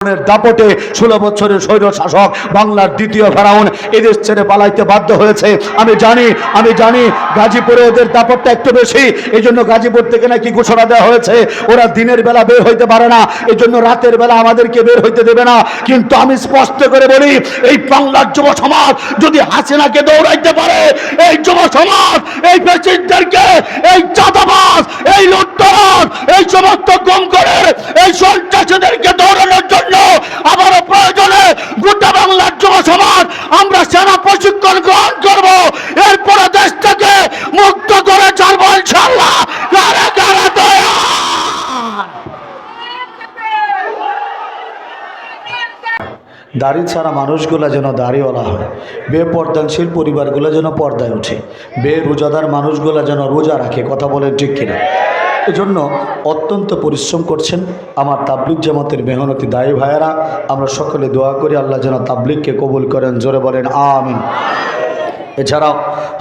দাপটে 16 বছরের স্বৈর শাসক বাংলার দ্বিতীয় ফেরাউন এদেশ ছেড়ে পালাইতে বাধ্য হয়েছে। আমি জানি গাজীপুরে ওদের দাপটটা একটু বেশি, এই জন্য গাজীপুর থেকে নাকি ঘোষণা দেওয়া হয়েছে ওরা দিনের বেলা বের হইতে পারে না, এই জন্য রাতের বেলা আমাদেরকে বের হইতে দেবে না। কিন্তু আমি স্পষ্ট করে বলি, এই বাংলার যুব সমাজ যদি হাসিনাকে দৌড়াইতে পারে, এই যুব সমাজ এই ফ্যাসিস্টদেরকে, এই চাঁদাবাজ, এই লুটতরাজ, এই সমস্ত গম করে এই সন্ত্রাসীদেরকে দৌড়ানোর জন্য আবারও প্রয়োজনে গোটা বাংলার যুব সমাজ আমরা সেনা প্রশিক্ষণ গ্রহণ করব, এরপরে দেশটাকে মুক্ত করে ছাড়বো ইনশাআল্লাহ। কারা কারা তৈরি? দাড়ি ছাড়া মানুষগুলো যেন দাড়িওয়ালা হয়, বেপর্দানশীল পরিবারগুলো যেন পর্দায় ওঠে, বেরোজাদার মানুষগুলো যেন রোজা রাখে। কথা বলেন ঠিক কিনা? এজন্য অত্যন্ত পরিশ্রম করছেন আমার তাবলিগ জামাতের মেহনতি দায়ী ভাইয়েরা। আমরা সকলে দোয়া করি আল্লাহ যেন তাবলিগকে কবুল করেন। জোরে বলেন আমিন। এছাড়াও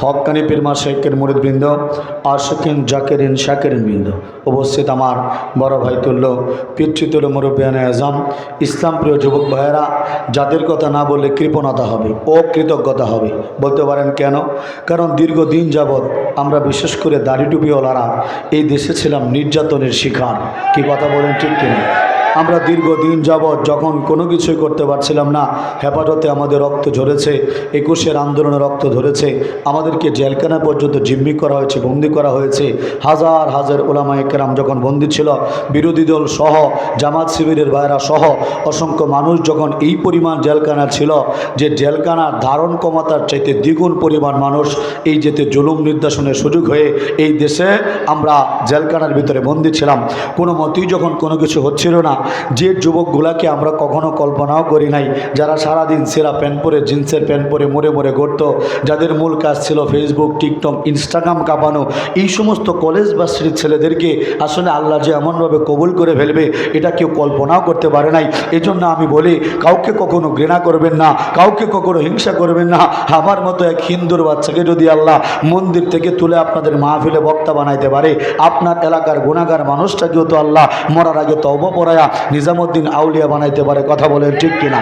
হক্কানি পীরমা শেখের মুরিদবৃন্দ, আশিকিন জাকিরিন শাকিরিন বৃন্দ, উপস্থিত আমার বড় ভাই তুল্য পিতৃতুল্য মুরব্বিয়ানে আজম, ইসলাম প্রিয় যুবক ভাইয়েরা, যাদের কথা না বললে কৃপণতা হবে, অকৃতজ্ঞতা হবে। বলতে পারেন কেন? কারণ দীর্ঘদিন যাবৎ আমরা বিশেষ করে দাড়ি টুপিওয়ালারা এই দেশে ছিলাম নির্যাতনের শিকার। কি কথা বলেন ঠিক কিনা? আমরা দীর্ঘদিন যাবৎ যখন কোনো কিছুই করতে পারছিলাম না, হেফাজতে আমাদের রক্ত ঝরেছে, 21-এর আন্দোলনে রক্ত ধরেছে, আমাদেরকে জেলখানা পর্যন্ত জিম্মি করা হয়েছে, বন্দি করা হয়েছে। হাজার হাজার ওলামায়ে কেরাম যখন বন্দি ছিল, বিরোধী দল সহ, জামাত শিবিরের ভাইরা সহ অসংখ্য মানুষ যখন এই পরিমাণ জেলখানা ছিল যে জেলখানার ধারণ ক্ষমতার চাইতে দ্বিগুণ পরিমাণ মানুষ এই যেতে জুলুম নির্যাতনের সুযোগ হয়ে এই দেশে আমরা জেলখানার ভিতরে বন্দি ছিলাম। কোনো মতেই যখন কোনো কিছু হচ্ছিল না, যে যুবকগুলাকে আমরা কখনো কল্পনাও করি নাই, যারা সারাদিন সেরা প্যান্ট পরে, জিন্সের প্যান্ট পরে মরে মরে ঘুরত, যাদের মূল কাজ ছিল ফেসবুক, টিকটক, ইনস্টাগ্রাম কাঁপানো, এই সমস্ত কলেজ বা স্ট্রিট ছেলেদেরকে আসলে আল্লাহ যে এমনভাবে কবুল করে ফেলবে এটা কেউ কল্পনাও করতে পারে নাই। এই জন্য আমি বলি, কাউকে কখনো ঘৃণা করবেন না, কাউকে কখনো হিংসা করবেন না। আমার মতো এক হিন্দুর বাচ্চাকে যদি আল্লাহ মন্দির থেকে তুলে আপনাদের মাহফিলে বক্তা বানাইতে পারে, আপনার এলাকার গুনাহগার মানুষটাকেও তো আল্লাহ মরার আগে তওবা পড়ায়া নিজামুদ্দিন আউলিয়া বানাইতে পারে। কথা বলেন ঠিক কিনা?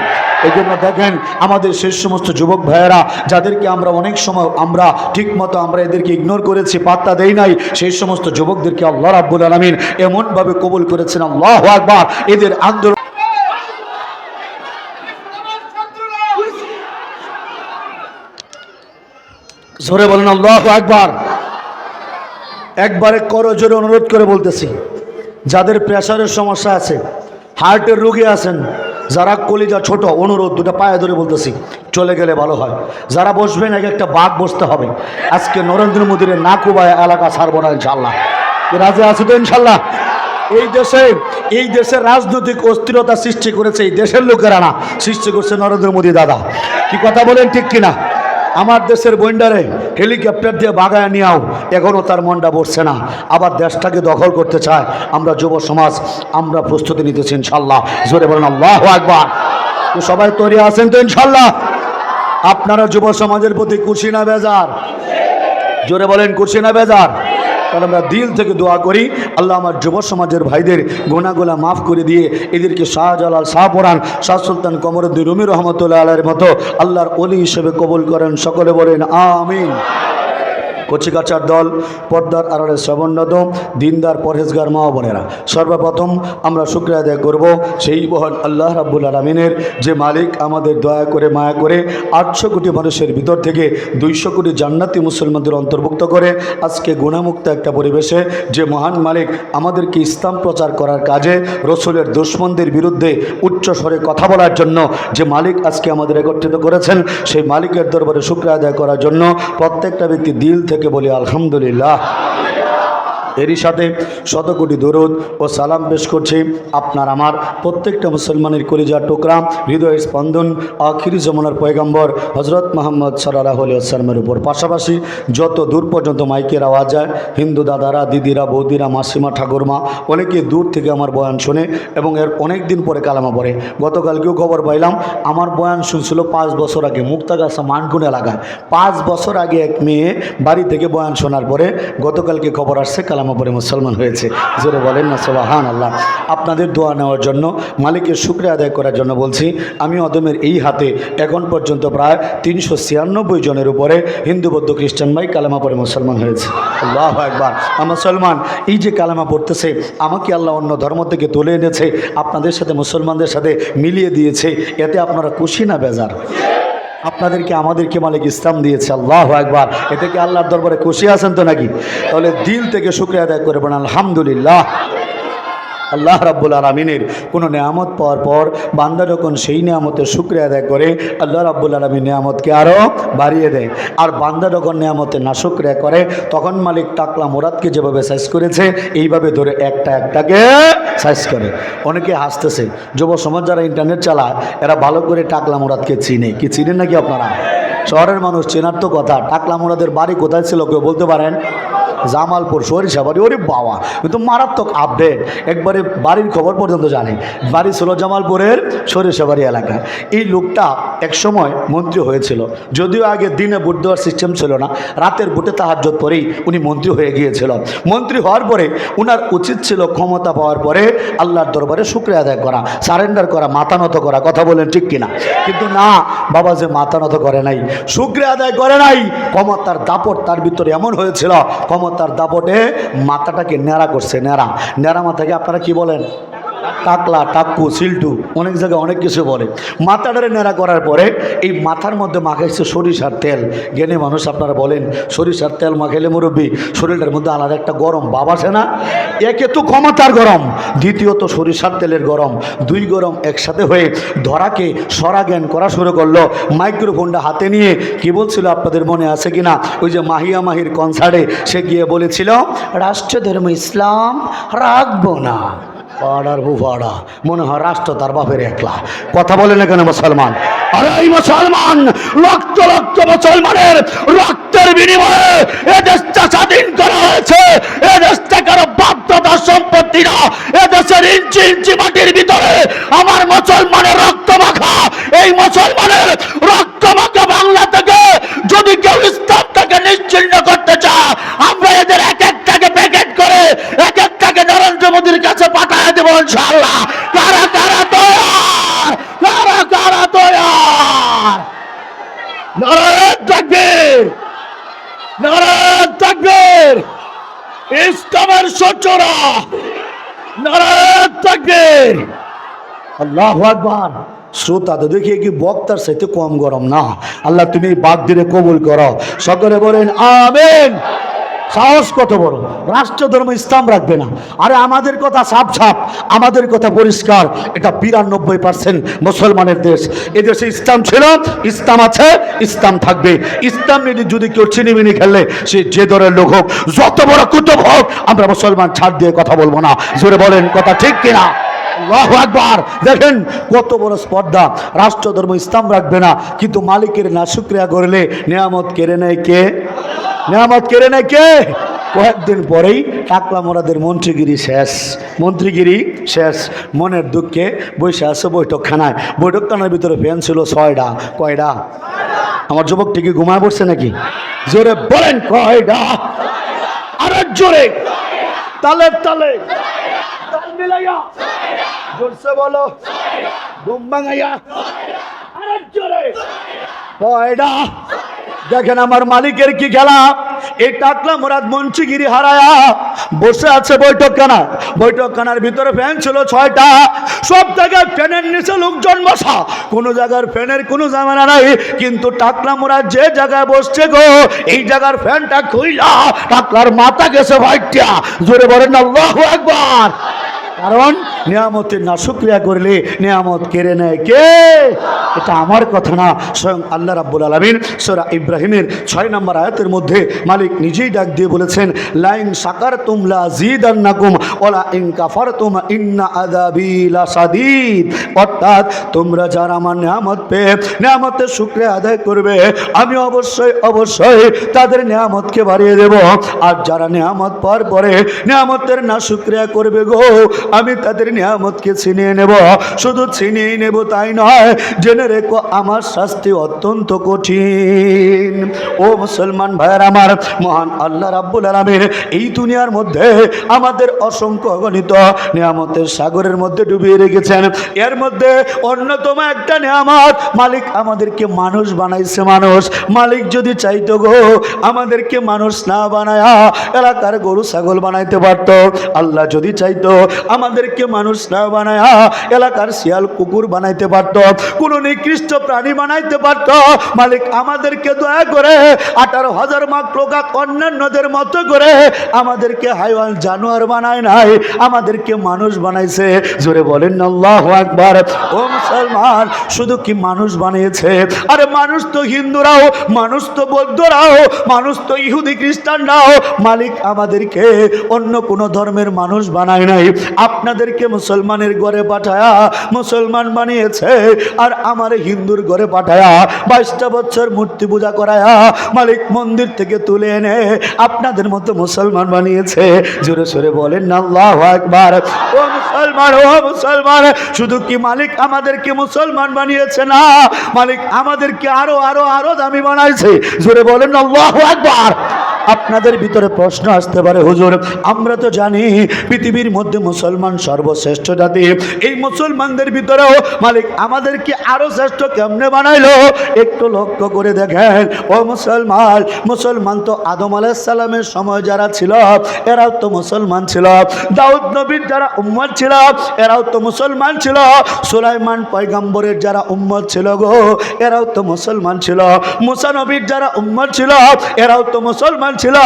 এই জন্য দেখেন আমাদের সেই সমস্ত যুবক ভাইয়েরা যাদেরকে আমরা অনেক সময় আমরা ঠিক মতো আমরা এদেরকে ইগনোর করেছি, পাত্তা দেই নাই, সেই সমস্ত যুবকদেরকে আল্লাহ রাব্বুল আলামিন এমনভাবে কবুল করেছেন, আল্লাহু আকবার। এদের আন্দোলন জোরে বলেন আল্লাহু আকবার। একবারে করজোরে অনুরোধ করে বলতেছি, যাদের প্রেশারের সমস্যা আছে, হার্টের রোগী আছেন, যারা কলিজা ছোট, অনুরোধ দুটো পায়ে ধরে বলতেছি, চলে গেলে ভালো হয়। যারা বসবেন এক একটা বাঘ বসতে হবে। আজকে নরেন্দ্র মোদীর না কুবায় এলাকা ছাড়বো না ইনশাল্লাহ। রাজি আছে তো ইনশাল্লাহ? এই দেশে রাজনৈতিক অস্থিরতা সৃষ্টি করেছে এই দেশের লোকেরা না, সৃষ্টি করছে নরেন্দ্র মোদী দাদা। কি কথা বলেন ঠিক কিনা? আমার দেশের বন্ডারে হেলিকপ্টার দিয়ে বাগায় নিয়েও এখনও তার মনটা বসছে না, আবার দেশটাকে দখল করতে চায়। আমরা যুব সমাজ আমরা প্রস্তুতি নিতেছি ইনশাল্লাহ। জোরে বলেন আল্লাহু আকবার। তো সবাই তৈরি আছেন তো ইনশাল্লাহ? আপনারা যুব সমাজের প্রতি খুশি না বেজার? জোরে বলেন খুশি না বেজার? কারণ আমরা দিল থেকে দোয়া করি আল্লাহ আমার যুব সমাজের ভাইদের গুনাহগুলা মাফ করে দিয়ে এদেরকে শাহজালাল, শাহপরান, শাহ সুলতান কমরুদ্দিন রুমি রহমতুল্লাহ আলাইহির মতো আল্লাহর ওলি হিসেবে কবুল করেন। সকলে বলেন আমিন। কচিকাচার দল, পর্দার আড়ালে শ্রবণরত দিনদার পরহেজগার মা বোনেরা, সর্বপ্রথম আমরা শুকরিয়া আদায় করব সেই মহান আল্লাহ রাব্বুল আলামিনের, যে মালিক আমাদের দয়া করে মায়া করে 800 কোটি মানুষের ভিতর থেকে 200 কোটি জান্নাতি মুসলমানদের অন্তর্ভুক্ত করে আজকে গুণামুক্ত একটা পরিবেশে যে মহান মালিক আমাদেরকে ইসলাম প্রচার করার কাজে রসুলের দুশমনদের বিরুদ্ধে উচ্চ স্বরে কথা বলার জন্য যে মালিক আজকে আমাদের একত্রিত করেছেন, সেই মালিকের দরবারে শুকরিয়া আদায় করার জন্য প্রত্যেকটা ব্যক্তি দিল থেকে বলি আলহামদুলিল্লাহ। এরই সাথে শত কোটি দরুদ ও সালাম পেশ করছি আপনার আমার প্রত্যেকটা মুসলমানের কলিজার টুকরা, হৃদয়ের স্পন্দন, আখিরি জমানার পয়গম্বর হজরত মুহাম্মদ সাল্লাল্লাহু আলাইহি ওয়াসাল্লামের উপর। পাশাপাশি যত দূর পর্যন্ত মাইকের আওয়াজ যায়, হিন্দু দাদারা, দিদিরা, বৌদিরা, মাসিমা, ঠাকুরমা, অনেকে দূর থেকে আমার বয়ান শোনে এবং এর অনেক দিন পরে কালামা পড়ে। গতকালকেও খবর পাইলাম আমার বয়ান শুনছিল 5 বছর আগে মুক্তাগাছা মানকুন এলাকায়। 5 বছর আগে এক মেয়ে বাড়ি থেকে বয়ান শোনার পরে গতকালকে খবর আসছে কালামা কালেমা পড়ে মুসলমান হয়েছে। জোরে বলেন না সুবহানাল্লাহ। আপনাদের দোয়া নেওয়ার জন্য, মালিকের শুকরিয়া আদায় করার জন্য বলছি, আমি অদমের এই হাতে এখন পর্যন্ত প্রায় 396 জনের উপরে হিন্দু বৌদ্ধ খ্রিস্টান ভাই কালেমা পড়ে মুসলমান হয়েছে। আল্লাহু আকবার। মুসলমান এই যে কালেমা পড়তেছে, আমাকে আল্লাহ অন্য ধর্ম থেকে তুলে এনেছে, আপনাদের সাথে মুসলমানদের সাথে মিলিয়ে দিয়েছে, এতে আপনারা খুশি না বেজার? আপনাদেরকে আমাদেরকে মালিক ইসলাম দিয়েছে। আল্লাহু আকবার। এতে কি আল্লাহর দরবারে খুশি আছেন তো নাকি? তাহলে দিল থেকে শুকরিয়া আদায় করে বলেন আলহামদুলিল্লাহ। আল্লাহ রাব্বুল আলামিনের কোনো নেয়ামত পাওয়ার পর বান্দা যখন সেই নেয়ামতের শুকরিয়া আদায় করে, আল্লাহ রাব্বুল আলামিন নেয়ামতকে আরও বাড়িয়ে দেয়। আর বান্দা যখন নেয়ামতের নাশুকরিয়া করে, তখন মালিক টাকলা মুরাদকে যেভাবে সাইজ করেছে, এইভাবে ধরে একটা একটাকে সাইজ করে। অনেকে হাসতেছে, যুব সমাজ যারা ইন্টারনেট চালায় এরা ভালো করে টাকলা মুরাদকে চিনে। কি চিনেন নাকি আপনারা? শহরের মানুষ চেনার তো কথা। টাকলা মুরাদের বাড়ি কোথায় ছিল কেউ বলতে পারেন? জামালপুর, সরিষাবাড়ি। ওরে বাবা, কিন্তু মারাত্মক আপডেট, একবারে বাড়ির খবর পর্যন্ত জানে। বাড়ি ছিল জামালপুরের সরিষাবাড়ি এলাকা। এই লোকটা একসময় মন্ত্রী হয়েছিল, যদিও আগে দিনে ভোট দেওয়ার সিস্টেম ছিল না, রাতের ভোটে তাহাজ্জুদ পরেই উনি মন্ত্রী হয়ে গিয়েছিল। মন্ত্রী হওয়ার পরে উনার উচিত ছিল ক্ষমতা পাওয়ার পরে আল্লাহর দরবারে শুকরিয়া আদায় করা, সারেন্ডার করা, মাথা নত করা। কথা বলেন ঠিক কিনা? কিন্তু না, বাবা যে মাথা নত করে নাই, শুকরিয়া আদায় করে নাই, ক্ষমতার দাপট তার ভিতরে এমন হয়েছিল, ক্ষমতার দাপটে মাথাটাকে ন্যাড়া করছে। ন্যাড়া মাথাকে আপনারা কি বলেন? টাকলা, টাক্কু, সিল্টু, অনেক জায়গায় অনেক কিছু বলে। মাথাটারে ন্যাড়া করার পরে এই মাথার মধ্যে মাখাইছে সরিষার তেল। জ্ঞানী মানুষ আপনারা বলেন, সরিষার তেল মাখাইলে মুরব্বী শরীরটার মধ্যে আলাদা একটা গরম ভাব আসে না? একে তো ক্ষমতার গরম, দ্বিতীয়ত সরিষার তেলের গরম, দুই গরম একসাথে হয়ে ধরাকে সরাজ্ঞান করা শুরু করলো। মাইক্রোফোনটা হাতে নিয়ে কি বলছিল আপনাদের মনে আছে কিনা? ওই যে মাহিয়া মাহির কনসার্টে সে গিয়ে বলেছিল, রাষ্ট্রধর্ম ইসলাম রাখবো না। পাড়ার বুফাড়া, মনে হয় রাষ্ট্র তার বাপের একলা। কথা বলে না কেন মুসলমান? আরে এই মুসলমান, লক্ষ লক্ষ মুসলমানের রক্তের বিনিময়ে এ দেশটা স্বাধীন করা হয়েছে। এ দেশটা কারো বাধ্যতা সম্পত্তি না। এ দেশের ইঞ্চি ইঞ্চি মাটির ভিতরে আমার মুসলমানের রক্ত মাখা। এই মুসলমানের রক্ত মাখা বাংলা থেকে যদি কেউ ইসলামটাকে নিশ্চিহ্ন করতে চায়, আমরা এদের এক একটাকে প্যাকেট করে এক একটাকে নরেন্দ্র মোদীর কাছে পাঠায় দেবো ইনশাআল্লাহ। কারা কারা তৈয়ার? কারা কারা তৈয়ার? নারায়ে তাকবীর, নারায়ে তাকবীর। ইসলামের সূচনা, নারায়ে তাকবীর। আল্লাহু আকবার। শ্রোতা তো দেখিয়ে কি বক্তার সাথে কম গরম না। আল্লাহ তুমি বাদ দিলে কবুল করো। সকলে বলেন আমিন। সাহস কত বড়! রাষ্ট্রধর্ম ইসলাম রাখবে না। আরে আমাদের কথা সাপ সাপ, আমাদের কথা পরিষ্কার। এটা 92% মুসলমানের দেশ। এদেশে ইসলাম ছিল, ইসলাম আছে, ইসলাম থাকবে। ইসলাম নিয়ে যদি কেউ চিনিমিনি খেললে, সে যে দলের লোক হোক, যত বড় কুতুব হোক, আমরা মুসলমান ছাড় দিয়ে কথা বলবো না। জোরে বলেন কথা ঠিক কিনা? আল্লাহু আকবার। দেখেন কত বড় স্পর্ধা। রাষ্ট্রধর্ম ইসলাম রাখবে না, কিন্তু মালিকের নাশুকরিয়া করলে নেয়ামত কেড়ে নেয় কে? নেয়ামত কেড়ে নেয় কে? কয়েকদিন পরেই টাকলা মোরাদের মন্ত্রীগিরি শেষ। মন্ত্রীগিরি শেষ। মনের দুঃখে বসে আছে বৈঠকখানায়। বৈঠকখানার ভিতরে ফ্যান ছিল 6টা। কয়টা? আমার যুবক ঠিকই ঘুমায় পড়ছে নাকি? জোরে বলেন কয়টা? আরে জোরে, তালে তালে, তাল মিলাইয়া, জোরসে বলো, ঘুম ভাঙাইয়া, আরে জোরে কয়টা? দেখেন আমার মালিকের কি খেলা। এই টাকলা মুরাদ মঞ্চিগিরি হারায়া বসে আছে বৈঠকখানা। বৈঠকখানার ভিতরে ফ্যান ছিল 6টা। সব জায়গায় ফ্যানের নিচে লোকজন বসা, কোনো জায়গার ফ্যানের কোনো জামানা নাই। কিন্তু টাকলা মুরাদ যে জায়গায় বসছে গো, এই জায়গার ফ্যানটা খুইলা টাকলার মাথা গেছে ভাইটা। জোরে বলেন আল্লাহু আকবার। কারণ নিয়ামতের নাশুকরিয়া করলে নিয়ামত কেড়ে নেয় কে? এটা আমার কথা না, স্বয়ং আল্লাহ রাব্বুল আলামিন সূরা ইব্রাহিমের 6 নম্বর আয়াতের মধ্যে মালিক নিজেই ডাক দিয়ে বলেছেন, লাইন শাকারতুম লাযীদান্নাকুম ওয়ালা ইন কাফারতুম ইন্না আযাবী লাশাদীদ। অর্থাৎ তোমরা যারা আমার নিয়ামত পেয়ে নিয়ামতের শুকরিয়া আদায় করবে, আমি অবশ্যই অবশ্যই তাদের নিয়ামতকে বাড়িয়ে দেব। আর যারা নিয়ামত পাওয়ার পরে নিয়ামতের নাশুকরিয়া করবে গো, আমি তাদের নিয়ামতকে ছিনিয়ে নেব। শুধু ছিনিয়ে নেব তাই নয়, জেনে রেখো আমার শাস্তি অত্যন্ত কঠিন। ও মুসলমান ভাইয়ের আমার, মহান আল্লাহ রাব্বুল আলামিন এই দুনিয়ার মধ্যে আমাদের অসংখ্য অগণিত নিয়ামতের সাগরের মধ্যে ডুবিয়ে রেখেছেন। এর মধ্যে অন্যতম একটা নিয়ামত, মালিক আমাদেরকে মানুষ বানাইছে। মানুষ মালিক যদি চাইতো গো আমাদেরকে মানুষ না বানায়া এলাকার গরু ছাগল বানাইতে পারতো। আল্লাহ যদি চাইতো আমাদেরকে মানুষ না বানায়া এলাকার শিয়াল কুকুর বানাইতে পারতো, কোন নিকৃষ্ট প্রাণী বানাইতে পারতো। মালিক আমাদেরকে দয়া করে 18,000 মাখলুকাত অন্যান্যদের মতো করে আমাদেরকে হাইওয়ান জানোয়ার বানায় নাই, আমাদেরকে মানুষ বানাইছে। জোরে বলেন আল্লাহু আকবার। ও মুসলমান, শুধু কি মানুষ বানিয়েছে? আরে মানুষ তো হিন্দুরাও, মানুষ তো বৌদ্ধরাও, মানুষ তো ইহুদি খ্রিস্টানরাও মালিক আমাদেরকে অন্য কোন ধর্মের মানুষ বানায় নাই। আপনাদেরকে মুসলমানের ঘরে পাঠায়া মুসলমান বানিয়েছে, আর আমার হিন্দুর ঘরে পাঠায়া 22টা বছর মূর্তি পূজা করায়া মালিক মন্দির থেকে তুলে এনে আপনাদের মতো মুসলমান বানিয়েছে। জোরে সোরে বলেন না আল্লাহু আকবার। ও মুসলমান, ও মুসলমান, শুধু কি মালিক আমাদেরকে মুসলমান বানিয়েছে না, মালিক আমাদেরকে আরো আরো আরো দামি বানাইছে। জোরে বলেন না আল্লাহু আকবার। আপনাদের ভিতরে প্রশ্ন আসতে পারে, হুজুর আমরা তো জানি পৃথিবীর মধ্যে মুসলমান সর্বশ্রেষ্ঠ জাতি, এই মুসলমানদের ভিতরেও মালিক আমাদেরকে আরো শ্রেষ্ঠ কেমনে বানাইলো? একটু লক্ষ্য করে দেখেন। ও মুসলমান, মুসলমান তো আদম আলাইহিস সালামের সময় যারা ছিল এরাও তো মুসলমান ছিল, দাউদ নবীর যারা উম্মত ছিল এরাও তো মুসলমান ছিল, সুলাইমান পয়গম্বরের যারা উম্মত ছিল গো এরাও তো মুসলমান ছিল, মুসা নবীর যারা উম্মত ছিল এরাও তো মুসলমান ছিল,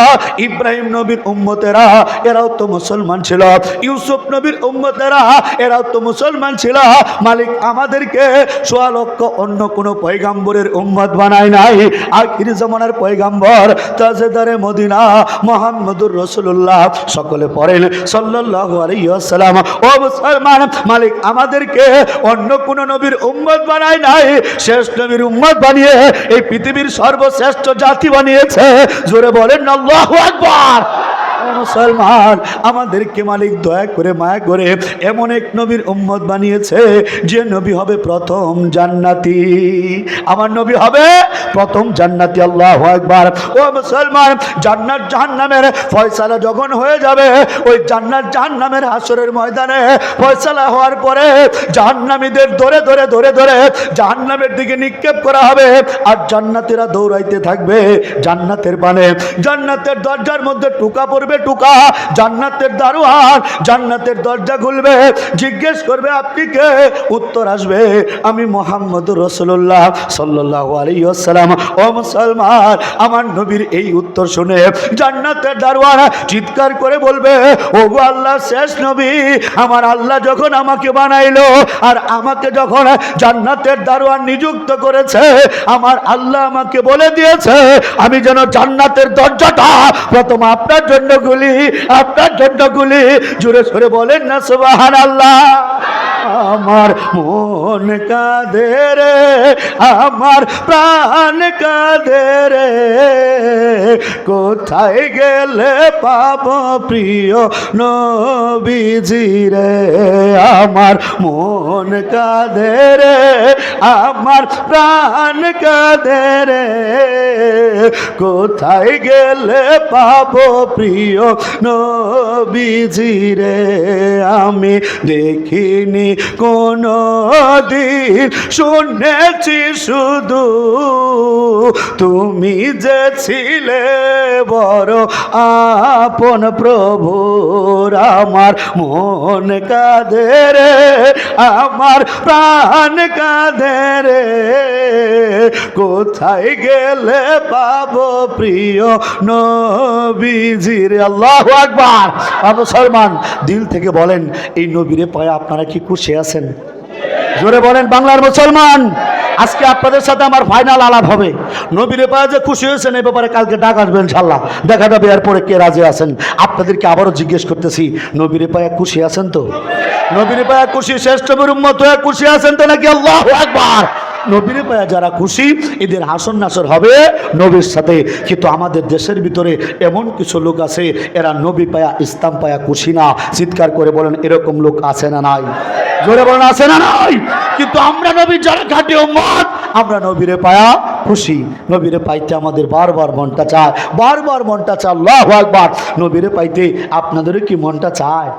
ইব্রাহিম নবীর উম্মতেরা এরাও তো মুসলমান ছিল, ইউসুফ নবীর উম্মতেরা এরাও তো মুসলমান ছিল। মালিক আমাদেরকে 1.25 লক্ষ অন্য কোন পয়গম্বরের উম্মত বানায় নাই। আখির জামানার পয়গম্বর তাজদারে মদিনা মুহাম্মদুর রাসূলুল্লাহ, সকলে পড়েন সাল্লাল্লাহু আলাইহি ওয়াসাল্লাম। ও মুসলমান, মালিক আমাদেরকে অন্য কোন নবীর উম্মত বানায় নাই, শেষ নবীর উম্মত বানিয়ে এই পৃথিবীর সর্বশ্রেষ্ঠ জাতি বানিয়েছে। জোরে বলেন আল্লাহু আকবার। মুসলমান, আমাদেরকে মালিক দয়া করে মায়া করে এমন এক নবীর উম্মত বানিয়েছে যে নবী হবে প্রথম জান্নাতি। আমার নবী হবে প্রথম জান্নাতি। আল্লাহু আকবার। ও মুসলমান, জান্নাত জাহান্নামের ফয়সালা যখন হয়ে যাবে, ওই জান্নাত জাহান্নামের হাসরের ময়দানে ফয়সালা হওয়ার পরে জাহান্নামীদের ধরে ধরে ধরে ধরে জাহান্নামের দিকে নিক্ষেপ করা হবে, আর জান্নাতীরা দৌড়াইতে থাকবে জান্নাতের পানে। জান্নাতের দরজার মধ্যে টুকা পড়বে, টুকা। জান্নাতের দারোয়ান জান্নাতের দরজা খুলবে, জিজ্ঞেস করবে আপনি কে? উত্তর আসবে আমি মুহাম্মদুর রাসূলুল্লাহ সাল্লাল্লাহু আলাইহি ওয়াসাল্লাম। ও মুসলমান, আমার নবীর এই উত্তর শুনে জান্নাতের দারোয়ান চিৎকার করে বলবে, ওগো আল্লাহর শেষ নবী, আমার আল্লাহ যখন আমাকে বানাইলো আর আমাকে যখন জান্নাতের দারোয়ান নিযুক্ত করেছে, আমার আল্লাহ আমাকে বলে দিয়েছে আমি যেন জান্নাতের দরজাটা প্রথম আপনার জন্য খুলি, আপনার জন্য খুলি। জোরে সরে বলেন না সুবহানাল্লাহ। আমার মন কাঁদে রে, আমার প্রাণ কাঁদে রে, কোথায় গেলে পাবো প্রিয় নবীজি রে। আমার মন কাঁদে রে, আমার প্রাণ কাঁদে রে, কোথায় গেলে পাবো প্রিয় নবীজি রে। আমি দেখিনি কোনো দিন, শুনেছি শুধু তুমি যে ছিলে বড় আপন প্রভুর। আমার মন কাঁদে রে, আমার প্রাণ কাঁদে রে, কোথায় গেলে পাবো প্রিয় নবীজির। আল্লাহু আকবার। মুসলমান, দিল থেকে বলেন এই নবীরে পায়ে আপনারা কি খুশি আছেন? জোরে বলেন বাংলার মুসলমান। আজকে আপনাদের সাথে আমার ফাইনাল আলাপ হবে। নবীরে পায়ে যে খুশি হয়েছেন এই ব্যাপারে কালকে ডাক আসবে ইনশাআল্লাহ, দেখা যাবে এরপরে কে রাজি আছেন। আপনাদেরকে আবারও জিজ্ঞেস করতেছি, নবীরে পায়ে খুশি আছেন তো? নবীরে পায়ে খুশি, শ্রেষ্ঠ নবীর উম্মত হয়ে খুশি আছেন তো নাকি? আল্লাহু আকবার। নবীরে পায়া যারা খুশি এদের হাসন নাসর হবে নবীর সাথে। কিন্তু আমাদের দেশের ভিতরে এমন কিছু লোক আছে এরা নবী পায়া ইসলাম পায়া খুশি না। চিৎকার করে বলেন এরকম লোক আছে না নাই? জোরে বলেন আছে না নাই? কিন্তু আমরা নবীর যারা খাঁটি উম্মত আমরা নবীরে পায়া খুশি। নবীরে পাইতে আমাদের বারবার মনটা চায়, বারবার মনটা চায়। আল্লাহু আকবার। নবীরে পাইতে আপনাদেরও কি মনটা চায়?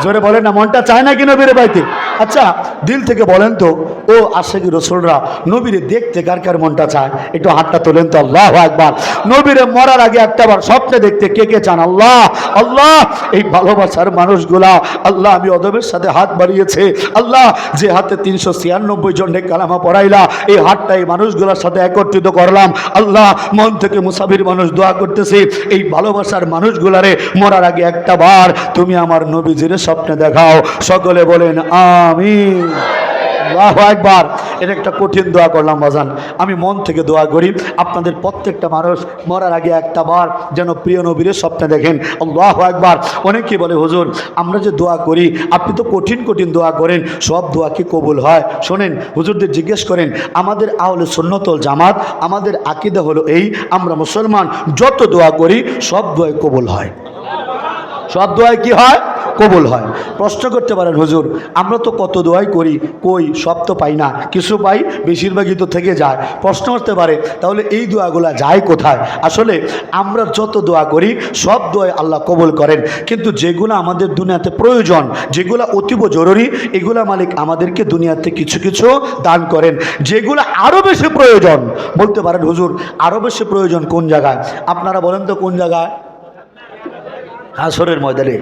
জোরে বলেন না, মনটা চায় না কি নবীরে পাইতে? আচ্ছা দিল থেকে বলেন তো, ও আশিকি রাসূলরা নবীরে দেখতে কার কার মনটা চায়? একটু হাতটা তোলেন তো। আল্লাহু আকবার। নবীরে মরার আগে একটাবার স্বপ্নে দেখতে কে কে চান? আল্লাহ আল্লাহ। এই ভালোবাসার মানুষগুলা আল্লাহ আমি অদবের সাথে হাত বাড়িয়েছে আল্লাহ, যে হাতে 396 জনের কালামা পড়াইলা এই হাতটা এই মানুষগুলোর সাথে একত্রিত করলাম আল্লাহ। মন থেকে মুসাফির মানুষ দোয়া করতেছে এই ভালোবাসার মানুষগুলারে মরার আগে একটা বার তুমি আমার নবীজির স্বপ্নে দেখাও। সকলে বলেন আমিন। আল্লাহু আকবার। এটা একটা কঠিন দোয়া করলাম বাজান। আমি মন থেকে দোয়া করি আপনাদের প্রত্যেকটা মানুষ মরার আগে একটা বার যেন প্রিয় নবীর স্বপ্নে দেখেন। আল্লাহু আকবার। অনেকেই বলে হুজুর আমরা যে দোয়া করি আপনি তো কঠিন কঠিন দোয়া করেন, সব দোয়া কি কবুল হয়? শোনেন হুজুরদের জিজ্ঞেস করেন, আমাদের আহলে সুন্নাত ওয়াল জামাত আমাদের আকীদা হলো এই, আমরা মুসলমান যত দোয়া করি সব দোয়াই কবুল হয়। সব দোয়াই কি হয়? কবুল হয়। প্রশ্ন করতে পারেন হুজুর আমরা তো কত দোয়াই করি, কই সব তো পাই না, কিছু পাই বেশিরভাগই তো থেকে যায়। প্রশ্ন করতে পারে তাহলে এই দোয়াগুলা যায় কোথায়? আসলে আমরা যত দোয়া করি সব দোয়াই আল্লাহ কবুল করেন, কিন্তু যেগুলো আমাদের দুনিয়াতে প্রয়োজন, যেগুলো অতীব জরুরি, এগুলা মালিক আমাদেরকে দুনিয়াতে কিছু কিছু দান করেন। যেগুলো আরও বেশি প্রয়োজন, বলতে পারেন হুজুর আরও বেশি প্রয়োজন কোন জায়গায়? আপনারা বলেন তো কোন জায়গায়? হাসরের ময়দানে।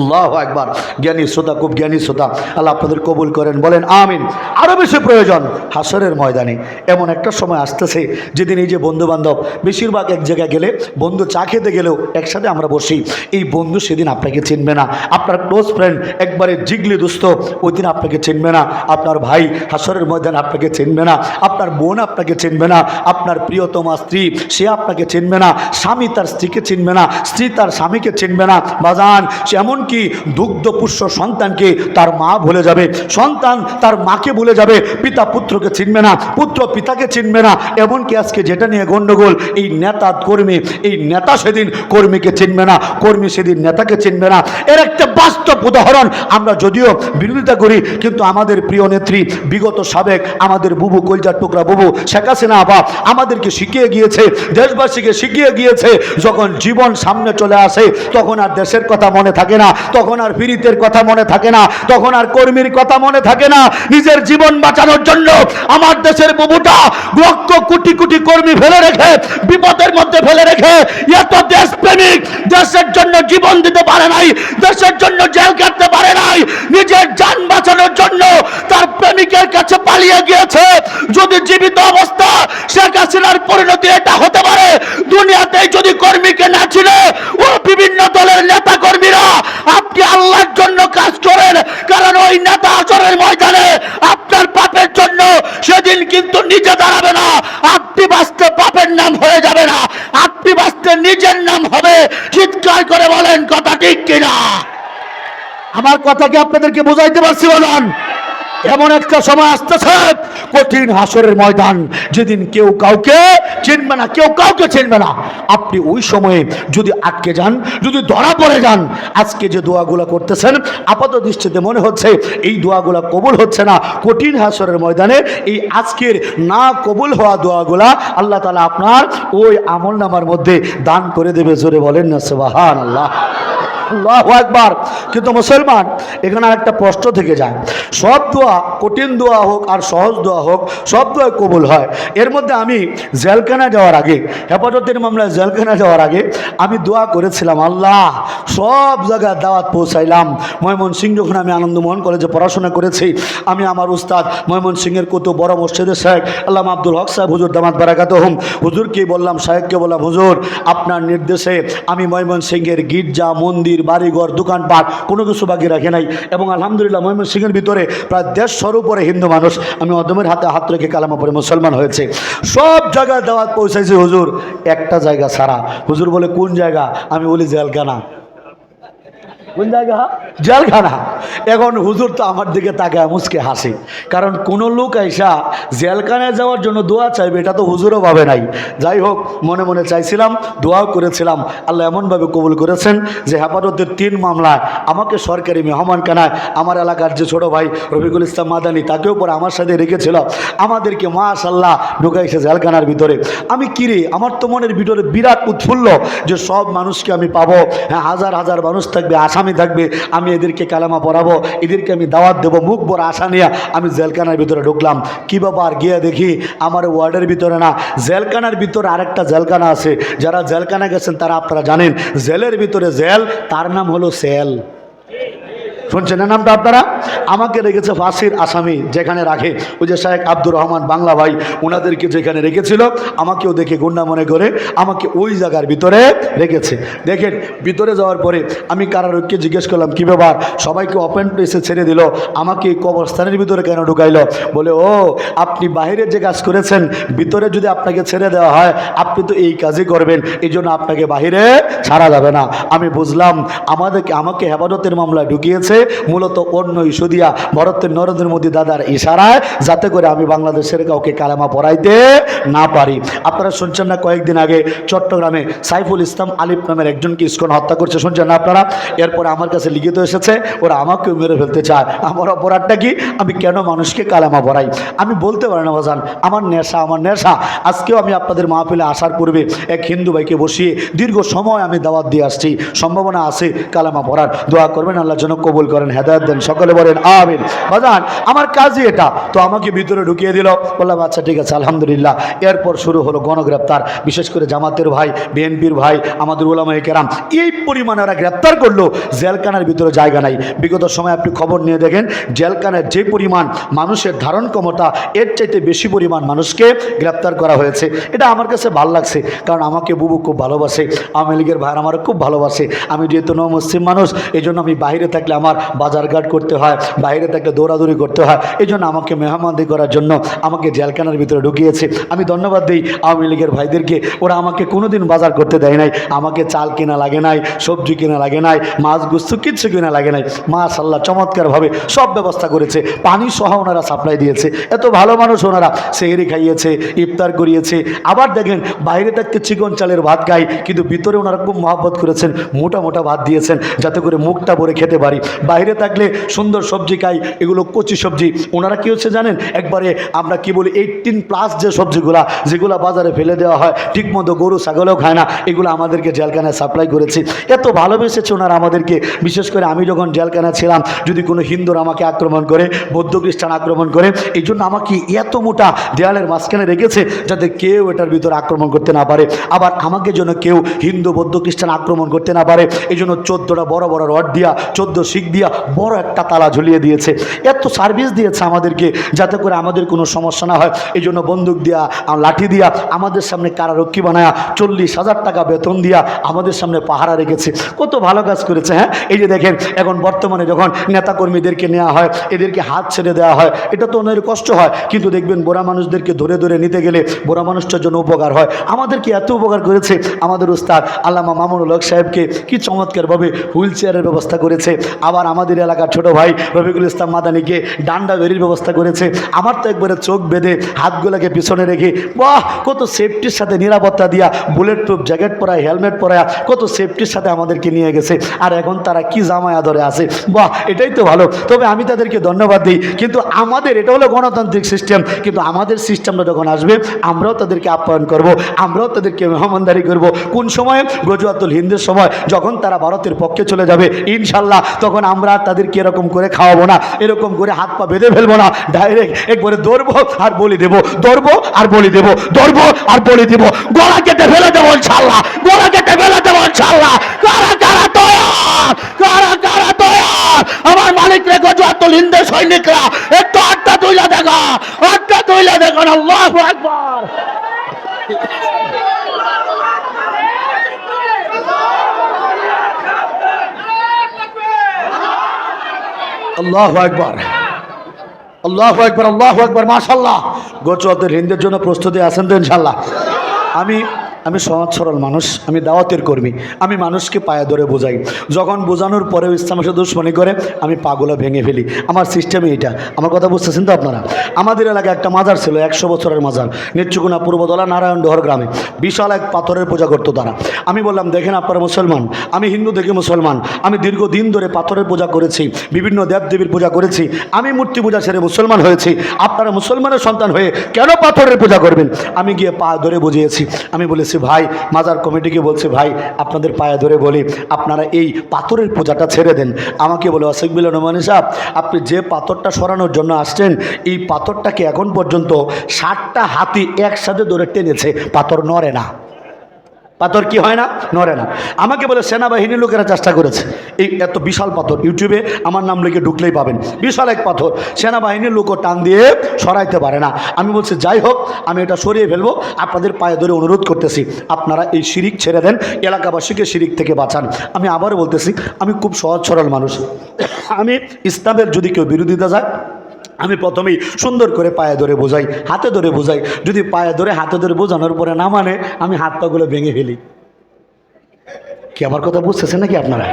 আল্লাহু আকবার। জ্ঞানী শ্রোতা, খুব জ্ঞানী শ্রোতা, আল্লাহ আপনাদের কবুল করেন, বলেন আমিন। আরও বেশি প্রয়োজন হাসরের ময়দানে। এমন একটা সময় আসতেছে যেদিন এই যে বন্ধু বান্ধব বেশিরভাগ এক জায়গায় গেলে বন্ধু চা খেতে গেলেও একসাথে আমরা বসি, এই বন্ধু সেদিন আপনাকে চিনবে না। আপনার ক্লোজ ফ্রেন্ড একবারে জিগলি দোস্ত ওই দিন আপনাকে চিনবে না। আপনার ভাই হাসরের ময়দানে আপনাকে চিনবে না। আপনার বোন আপনাকে চিনবে না। আপনার প্রিয়তমা স্ত্রী সে আপনাকে চিনবে না। স্বামী তার স্ত্রীকে চিনবে না। স্ত্রী তার স্বামীকে চিনবে না। বাজান সে এমন কি দুগ্ধপুষ্য সন্তানকে তার মা ভুলে যাবে, সন্তান তার মাকে ভুলে যাবে, পিতা পুত্রকে চিনবে না, পুত্র পিতাকে চিনবে না। এমনকি আজকে যেটা নিয়ে গন্ডগোল, এই নেতা কর্মী, এই নেতা সেদিন কর্মীকে চিনবে না, কর্মী সেদিন নেতাকে চিনবে না। এর একটা বাস্তব উদাহরণ। আমরা যদিও বিরোধিতা করি কিন্তু আমাদের প্রিয় নেত্রী বিগত সাবেক আমাদের বুবু কলজার টুকরা বুবু শেখ হাসিনা আপা আমাদেরকে শিখিয়ে গিয়েছে, দেশবাসীকে শিখিয়ে গিয়েছে, যখন জীবন সামনে চলে আসে তখন আর দেশের কথা মনে থাকে না, তখন আর পীড়িতের কথা মনে থাকে না, তখন আর কর্মীর কথা মনে থাকে না। নিজের জীবন বাঁচানোর জন্য আমার দেশের বুবুটা লক্ষ কোটি কোটি কর্মী ফেলে রেখে, বিপদের মধ্যে ফেলে রেখে, এত দেশপ্রেমিক, দেশের জন্য জীবন দিতে পারে নাই, দেশের জন্য জেল কাটতে পারে নাই, নিজের জান বাঁচানোর জন্য তার প্রেমিকের কাছে পালিয়ে গিয়েছে। যদি জীবিত অবস্থা শেখ হাসিনার পরিণতি এটা হতে পারে, দুনিয়াতে যদি কর্মীকে না ছিনে ও বিভিন্ন দলের নেতা কর্মীরা আপনি আল্লাহর জন্য কাজ করেন, কারণ ওই নেতা আসরের ময়দানে আপনার পাপের জন্য সেদিন কিন্তু নিজে দাঁড়াবে না। আপনি বাঁচতে পাপের নাম হয়ে যাবে না, আপনি বাঁচতে নিজের নাম হবে। চিৎকার করে বলেন কথা ঠিক কিনা? আমার কথা কি আপনাদেরকে বোঝাইতে পারছি বলেন? এমন একটা সময় আসতেছে কঠিন হাসরের ময়দান, যেদিন কেউ কাউকে চিনবে না, কেউ কাউকে চিনবে না। আপনি ওই সময়ে যদি আটকে যান, যদি ধরা পড়ে যান, আজকে যে দোয়াগুলো করতেছেন আপাত দৃষ্টিতে মনে হচ্ছে এই দোয়াগুলো কবুল হচ্ছে না, কঠিন হাসরের ময়দানে এই আজকের না কবুল হওয়া দোয়াগুলা আল্লাহ তাআলা আপনার ওই আমল নামার মধ্যে দান করে দেবে। জোরে বলেন না সুবহানাল্লাহ। আল্লাহু আকবার। কিন্তু মুসলমান এখানে একটা প্রশ্ন থেকে যায়, সব দোয়া কঠিন দোয়া হোক আর সহজ দোয়া হোক সব দোয়া কবুল হয়। এর মধ্যে আমি জেলখানা যাওয়ার আগে, হেফাজতের মামলায় জেলখানা যাওয়ার আগে আমি দোয়া করেছিলাম, আল্লাহ সব জায়গায় দাওয়াত পৌঁছাইলাম। ময়মনসিংহ যখন আমি আনন্দমোহন কলেজে পড়াশোনা করেছি, আমি আমার উস্তাদ ময়মনসিংহের কত বড় মসজিদের শেখ আল্লামা আব্দুল হক সাহেব হুজুর দামাত বারাকাতুহুম, হুজুরকে বললাম, সাহেবকে বললাম, হুজুর আপনার নির্দেশে আমি ময়মনসিংহের গির্জা মন্দির বাড়িঘর দোকানপাট কোনো কিছু বাকি রাখে নাই, এবং আলহামদুলিল্লাহ ময়মনসিংহের ভিতরে প্রায় 150 উপরে হিন্দু মানুষ আমি অদমের হাতে হাত রেখে কালামা পড়ে মুসলমান হয়েছে। সব জায়গায় দাওয়াত পৌঁছাইছে হুজুর, একটা জায়গা ছাড়া। হুজুর বলে কোন জায়গা? আমি বলি জেলখানা। কোন জায়গা? জেলখানা। এখন হুজুর তো আমার দিকে তাকায় মুচকে হাসি, কারণ কোনো লোক আইসা জেলখানায় যাওয়ার জন্য দোয়া চাইবে এটা তো হুজুরও ভাবে নাই। যাই হোক, মনে মনে চাইছিলাম, দোয়াও করেছিলাম, আল্লাহ এমনভাবে কবুল করেছেন যে হেফাজতের 3 মামলায় আমাকে সরকারি মেহমানখানায় আমার এলাকার যে ছোট ভাই রফিকুল ইসলাম মাদানী তাকেও পরে আমার সাথে রেখেছিল, আমাদেরকে মাশাআল্লাহ ঢুকাইছে জেলখানার ভিতরে। আমি কিরে, আমার তো মনের ভিতরে বিরাট উৎফুল্ল যে সব মানুষকে আমি পাবো, হ্যাঁ, হাজার হাজার মানুষ থাকবে, আসামি থাকবে, আমি এদেরকে কালেমা পড়াবো, এদেরকে আমি দাওয়াত দেবো, মুখ বড় আশা নিয়ে আমি জেলখানার ভিতরে ঢুকলাম। কি ব্যাপার, গিয়ে দেখি আমার ওয়ার্ডের ভিতরে না, জেলখানার ভিতরে আরেকটা জেলখানা আছে। যারা জেলখানা গেছেন তারা আপনারা জানেন, জেলের ভিতরে জেল, তার নাম হলো সেল। শুনছেন না নামটা আপনারা? আমাকে রেখেছে ফাঁসির আসামি যেখানে রাখে, ওই যে শেখ আব্দুর রহমান বাংলা ভাই, ওনাদেরকে যেখানে রেখেছিল, আমাকেও দেখে গুন্ডা মনে করে আমাকে ওই জায়গার ভিতরে রেখেছে। দেখেন, ভিতরে যাওয়ার পরে আমি কারারক্ষীকে জিজ্ঞেস করলাম কি ব্যাপার, সবাইকে ওপেন প্লেসে ছেড়ে দিল, আমাকে কবরস্থানের ভিতরে কেন ঢুকাইলো? বলে, ও আপনি বাইরে যে কাজ করেছেন, ভিতরে যদি আপনাকে ছেড়ে দেওয়া হয় আপনি তো এই কাজই করবেন, এই জন্য আপনাকে বাহিরে ছাড়া যাবে না। আমি বুঝলাম আমাকে হেফাজতের মামলায় ঢুকিয়েছে মূলত অন্য ইস্যু দিয়া, ভারতের নরেন্দ্র মোদী দাদার ইশারায়, যাতে করে আমি বাংলাদেশের কাউকে কালেমা পড়াইতে না পারি। আপনারা শুনছেন না কয়েকদিন আগে চট্টগ্রামে সাইফুল ইসলাম আলিফ নামের একজনকে ইসকন হত্যা করছে, শুনছেন না আপনারা? এরপরে আমার কাছে লিখিত এসেছে ওরা আমাকেও মেরে ফেলতে চায়। আমার অপরাধটা কি? আমি কেন মানুষকে কালেমা পড়াই? আমি বলতে পারি না বাজান, আমার নেশা। আজকেও আমি আপনাদের মাহফিলে আসার পূর্বে এক হিন্দু ভাইকে বসিয়ে দীর্ঘ সময় আমি দাওয়াত দিয়ে আসছি, সম্ভাবনা আছে কালেমা পড়ার। দোয়া করবেন, আল্লাহ যেন কবুল করেন, হেদায়েত দেন, সকলে বলেন আমিন। বাজান, আমার কাজই এটা। তো আমাকে ভিতরে ঢুকিয়ে দিল, বললাম আচ্ছা ঠিক আছে আলহামদুলিল্লাহ। এরপর শুরু হলো গণগ্রেপ্তার, বিশেষ করে জামাতের ভাই, বিএনপির ভাই, আমাদের উলামায়ে কেরাম, এই পরিমাণে ওরা গ্রেপ্তার করলো, জেলখানার ভিতরে জায়গা নাই। বিগত সময় আপনি খবর নিয়ে দেখেন, জেলখানার যে পরিমাণ মানুষের ধারণ ক্ষমতা, এর চাইতে বেশি পরিমাণ মানুষকে গ্রেপ্তার করা হয়েছে। এটা আমার কাছে ভালো লাগছে, কারণ আমাকে বুবু খুব ভালোবাসে, আওয়ামী লীগের ভাইয়ের আমারও খুব ভালোবাসে। আমি যেহেতু মুসলিম মানুষ, এই জন্য আমি বাইরে থাকলে আমার বাজারঘাট করতে হয়, বাইরে থাকলে দৌড়াদৌড়ি করতে হয়, এই জন্য আমাকে মেহমানদি করার জন্য আমাকে জেলখানার ভিতরে ঢুকিয়েছে। আমি ধন্যবাদ দিই আওয়ামী লীগের ভাইদেরকে, ওরা আমাকে কোনোদিন বাজার করতে দেয় নাই, আমাকে চাল কেনা লাগে নাই, সবজি কেনা লাগে নাই, মাছ গুস্তু কিচ্ছু কেনা লাগে নাই। মাশাআল্লাহ চমৎকারভাবে সব ব্যবস্থা করেছে, পানি সহ ওনারা সাপ্লাই দিয়েছে। এত ভালো মানুষ ওনারা, সেহরি খাইয়েছে, ইফতার করিয়েছে। আবার দেখেন, বাইরে থাকতে চিকন চালের ভাত খাই, কিন্তু ভিতরে ওনারা খুব মহব্বত করেছেন, মোটা মোটা ভাত দিয়েছেন যাতে করে মুখটা ভরে খেতে পারি। বাইরে থাকলে সুন্দর সবজি খাই, এগুলো কচি সবজি। ওনারা কী হচ্ছে জানেন, একবারে আমরা কি বলি 18+ যে সবজিগুলা, যেগুলো বাজারে ফেলে দেওয়া হয়, ঠিকমতো গরু ছাগলও খায় না, এগুলো আমাদেরকে জেলখানায় সাপ্লাই করেছি। এত ভালোবেসেছে ওনারা আমাদেরকে। বিশেষ করে আমি যখন জেলখানায় ছিলাম, যদি কোনো হিন্দুর আমাকে আক্রমণ করে, বৌদ্ধ খ্রিস্টান আক্রমণ করে, এই জন্য আমাকে এত মোটা দেয়ালের মাঝখানে রেখেছে যাতে কেউ এটার ভিতরে আক্রমণ করতে না পারে। আবার আমাকে যেন কেউ হিন্দু বৌদ্ধ খ্রিস্টান আক্রমণ করতে না পারে, এই জন্য 14টা বড় বড় রড দিয়া, 14 শিক দিয়া বড় একটা তালা ঝুলিয়ে দিয়েছে। এত সার্ভিস দিয়েছে আমাদেরকে যাতে করে আমাদের কোনো সমস্যা না হয়। এই জন্য বন্দুক দিয়া, লাঠি দিয়া আমাদের সামনে কারারক্ষী বানায়া 40,000 টাকা বেতন দিয়া আমাদের সামনে পাহারা রেখেছে। কত ভালো কাজ করেছে। হ্যাঁ, এই যে দেখেন, এখন বর্তমানে যখন নেতাকর্মীদেরকে নেওয়া হয়, এদেরকে হাত ছেড়ে দেওয়া হয়, এটা তো ওনার কষ্ট হয়, কিন্তু দেখবেন বুড়া মানুষদেরকে ধরে ধরে নিতে গেলে বুড়া মানুষটার জন্য উপকার হয়। আমাদেরকে এত উপকার করেছে আমাদের উস্তাদ আল্লামা মামুনুল হক সাহেবকে, কি চমৎকারভাবে হুইল চেয়ারের ব্যবস্থা করেছে। আবার আমাদের এলাকার ছোট ভাই রফিকুল ইসলাম মাদানীকে ডান্ডা বেরির ব্যবস্থা করেছে। আমার তো একবারে চোখ বেঁধে হাতগুলোকে পিছনে রেখে, বাহ, কত সেফটির সাথে নিরাপত্তা দিয়া, বুলেট প্রুফ জ্যাকেট পরায়, হেলমেট পরায়, কত সেফটির সাথে আমাদেরকে নিয়ে গেছে। আর এখন তারা কি জামায়া ধরে আছে, বাহ, এটাই তো ভালো। তবে আমি তাদেরকে ধন্যবাদ দিই। কিন্তু আমাদের এটা হলো গণতান্ত্রিক সিস্টেম, কিন্তু আমাদের সিস্টেমটা যখন আসবে আমরাও তাদেরকে আপ্যায়ন করব, আমরাও তাদেরকে মেহমানদারি করব। কোন সময়? গজওয়াতুল হিন্দের সময়, যখন তারা ভারতের পক্ষে চলে যাবে ইনশাল্লাহ, তখন আমরা তাদেরকে এরকম করে খাওয়াবো না, এরকম করে হাত পা বেঁধে ফেলবো না, ডাইরেক্ট একবারে দৌড়বো আর বলি দেবো, দৌড়বো আর বলি দেবো, দৌড়বো আর বলি দেবো, গলা কেটে ফেলে দেবো ইনশাল্লাহ, গলা কেটে ফেলে দেবো ইনশাল্লাহ। কারা কারা তৈয়ার, কারা কারা তৈয়ার? আমার মালিক রে গজওয়াতুল হিন্দের সৈনিকরা একটু আটটা তুইলা দেখা, আটটা তুইলা দেখুন। আল্লাহু আকবার। আল্লাহু আকবার, আল্লাহু আকবার, আল্লাহু আকবার। মাশাআল্লাহ, গজওয়াতুল হিন্দের জন্য প্রস্তুতি আছেন তো ইনশাআল্লাহ? আমি আমি সহজ সরল মানুষ, আমি দাওয়াতের কর্মী, আমি মানুষকে পায়ে ধরে বোঝাই। যখন বোঝানোর পরেও ইসলামের সাথে দুশ্মনী করে আমি পাগুলো ভেঙে ফেলি। আমার সিস্টেমে এটা। আমার কথা বুঝতেছেন তো আপনারা? আমাদের এলাকায় একটা মাজার ছিল, 100 বছরের মাজার, নেত্রকোনা পূর্বতলা নারায়ণডহর গ্রামে। বিশাল এক পাথরের পূজা করতো তারা। আমি বললাম, দেখেন আপনারা মুসলমান, আমি হিন্দু থেকে মুসলমান, আমি দীর্ঘদিন ধরে পাথরের পূজা করেছি, বিভিন্ন দেবদেবীর পূজা করেছি, আমি মূর্তি পূজা ছেড়ে মুসলমান হয়েছি, আপনারা মুসলমানের সন্তান হয়ে কেন পাথরের পূজা করবেন? আমি গিয়ে পা ধরে বুঝিয়েছি। আমি বলেছি, ভাই, মাজার কমিটিকে বলছি, ভাই আপনাদের পায়ে ধরে বলি, আপনারা এই পাথরের পূজাটা ছেড়ে দেন। আমাকে বলে, অসিকবিল নোমানি সাহেব, আপনি যে পাথরটা সরানোর জন্য আসছেন, এই পাথরটাকে এখন পর্যন্ত 60টা হাতি একসাথে ধরে টেনেছে, পাথর নড়ে না। পাথর কি হয় না? নড়ে না। আমাকে বলে সেনাবাহিনীর লোকেরা চেষ্টা করেছে, এই এত বিশাল পাথর, ইউটিউবে আমার নাম লিখে ঢুকলেই পাবেন, বিশাল এক পাথর, সেনাবাহিনীর লোকও টান দিয়ে সরাইতে পারে না। আমি বলছি, যাই হোক, আমি এটা সরিয়ে ফেলবো, আপনাদের পায়ে ধরে অনুরোধ করতেছি, আপনারা এই শিরিক ছেড়ে দেন, এলাকাবাসীকে শিরিক থেকে বাঁচান। আমি আবারও বলতেছি, আমি খুব সহজ সরল মানুষ। আমি ইসলামের যদি কেউ বিরোধিতা যায়, আমি প্রথমেই সুন্দর করে পায়ে ধরে বোঝাই, হাতে ধরে বোঝাই। যদি পায়ে ধরে হাতে ধরে বোঝানোর পরে না মানে, আমি হাত পাগুলো ভেঙে ফেলি। কি আমার কথা বুঝতেছেন নাকি আপনারা?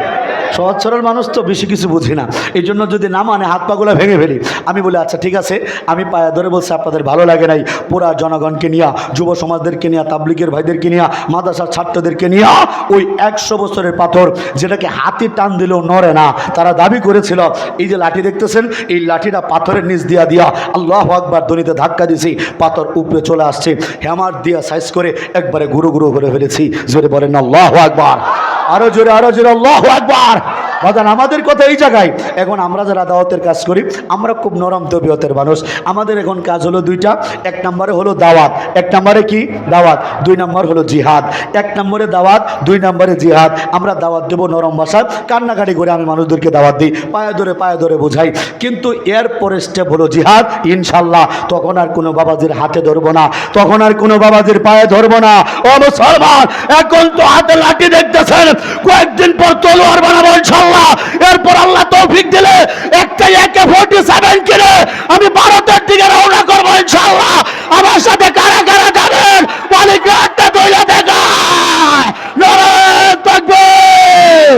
সহজ সরল মানুষ তো, বেশি কিছু বুঝি না। এই জন্য যদি না মানে হাত পাগুলো ভেঙে ফেলি। আমি বলি, আচ্ছা ঠিক আছে, আমি পায়ে ধরে বলছি, আপনাদের ভালো লাগে নাই, পুরা জনগণকে নিয়ে, যুব সমাজদেরকে নিয়ে, তাবলিগের ভাইদেরকে নিয়ে, মাদ্রাসার ছাত্রদেরকে নিয়ে, ওই 100 বছরের পাথর যেটাকে হাতি টান দিলেও নড়ে না, তারা দাবি করেছিল, এই যে লাঠি দেখতেছেন, এই লাঠিটা পাথরের নিচ দিয়া দিয়া আল্লাহু আকবার ধ্বনিতে ধাক্কা দিয়েছি, পাথর উপরে চলে আসছে, হ্যামার দিয়া সাইজ করে একবারে গুঁড়ো গুঁড়ো করে ফেলেছি। জোরে বলেন আল্লাহু আকবার, আরো জোরে আল্লাহু আকবার। বাজান, আমাদের কথা এই জায়গায়। এখন আমরা যারা দাওয়াতের কাজ করি, আমরা খুব নরম তবিয়তের মানুষ। আমাদের এখন কাজ হলো দুইটা। 1 নম্বরে হলো দাওয়াত। 1 নম্বরে কি? দাওয়াত। 2 নম্বর হলো জিহাদ। 1 নম্বরে দাওয়াত, 2 নম্বরে জিহাদ। আমরা দাওয়াত দেবো নরম ভাষায়, কান্নাকাটি করে আমি মানুষদেরকে দাওয়াত দিই, পায়ে ধরে বোঝাই। কিন্তু এর পরে স্টেপ হলো জিহাদ, ইনশাল্লাহ। তখন আর কোনো বাবাজির হাতে ধরবো না, তখন আর কোনো বাবাজির পায়ে ধরবো না। ও মুসলমান, এখন তো হাতে লাঠি দেখতেছেন, কয়েকদিন পর তলোয়ার বানাবো ইনশাল্লাহ। এরপর আল্লাহ তৌফিক দিলে একটা AK-47 কিনে আমি ভারতের দিকে রওনা করবো ইনশাল্লাহ। আমার সাথে কারা কারা যাবেন? মালিকরা একটা দইলা দেখায়, নারায়ে তাকবীর,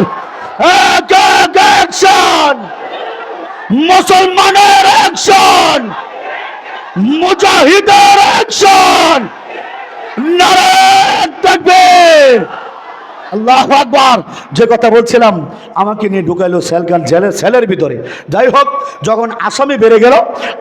অ্যাকশন, মুসলমানের অ্যাকশন, মুজাহিদের অ্যাকশন, নারায়ে তাকবীর, আল্লাহু আকবার। যে কথা বলছিলাম, আমাকে নিয়ে ঢুকাইলো সেলের ভিতরে। যাই হোক, যখন আসামি বেড়ে গেল,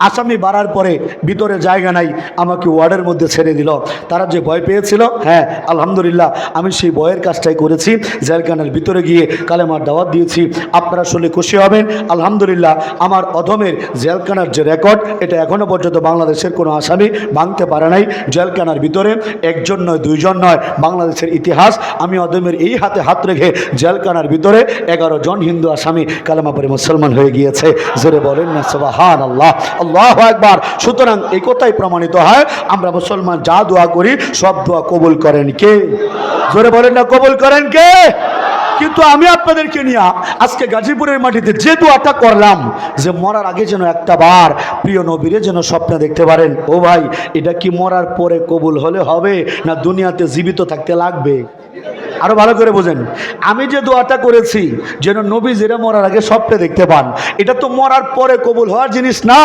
আসামি বাড়ার পরে ভিতরে জায়গা নাই, আমাকে ওয়ার্ডের মধ্যে ছেড়ে দিল। তারা যে ভয় পেয়েছিল, হ্যাঁ আলহামদুলিল্লাহ, আমি সেই ভয়ের কাজটাই করেছি। জেলখানার ভিতরে গিয়ে কালেমার দাওয়াত দিয়েছি। আপনারা শুনলে খুশি হবেন, আলহামদুলিল্লাহ, আমার অধমের জেলখানার যে রেকর্ড, এটা এখনও পর্যন্ত বাংলাদেশের কোনো আসামি ভাঙতে পারে নাই। জেলখানার ভিতরে 1 জন নয়, 2 জন নয়, বাংলাদেশের ইতিহাস। আমি অধমের এই হাতে হাত রেখে জেলখানার ভিতরে 11 জন হিন্দু আসামি কালেমা পড়ে মুসলমান হয়ে গিয়েছে। জোরে বলেন না সুবহানাল্লাহ, আল্লাহু আকবার। সুতরাং এই কথাই প্রমাণিত হয়, আমরা মুসলমান যা দোয়া করি সব দোয়া কবুল করেন কে? জোরে বলেন না, কবুল করেন কে? কিন্তু আমি আপনাদেরকে নিয়ে আজকে গাজীপুরের মাটিতে যে দোয়াটা করলাম, যে মরার আগে যেন একটা বার প্রিয় নবীরে যেন স্বপ্নে দেখতে পারেন। ও ভাই, এটা কি মরার পরে কবুল হলে হবে, না দুনিয়াতে জীবিত থাকতে লাগবে? আরো ভালো করে বোঝেন, আমি যে দোয়াটা করেছি যেন নবী যেটা মরার আগে স্বপ্নে দেখতে পান, এটা তো মরার পরে কবুল হওয়ার জিনিস না,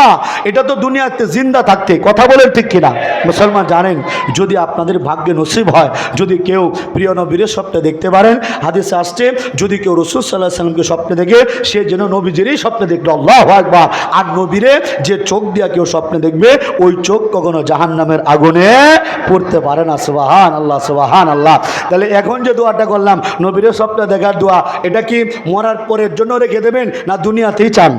এটা তো দুনিয়াতে জিন্দা থাকতে। কথা বলেন ঠিক কিনা? মুসলমান জানেন, যদি আপনাদের ভাগ্যে নসিব হয়, যদি কেউ প্রিয় নবীরে স্বপ্নে দেখতে পারেন, হাদিসে আসছে, যদি কেউ রাসূল সাল্লাল্লাহু আলাইহি সাল্লামকে স্বপ্নে দেখে, সে যেন নবীজিরই স্বপ্নে দেখলো। আল্লাহু আকবার। আর নবীরে যে চোখ দিয়া কেউ স্বপ্নে দেখবে, ওই চোখ কখনো জাহান্নামের আগুনে পড়তে পারে না। সুবহানাল্লাহ, সুবহানাল্লাহ। তাহলে এখন যে দোয়াটা করলাম, নবীর স্বপ্নে দেখার দোয়া, এটা কি মরার পরের জন্য রেখে দেবেন, না দুনিয়াতেই চান?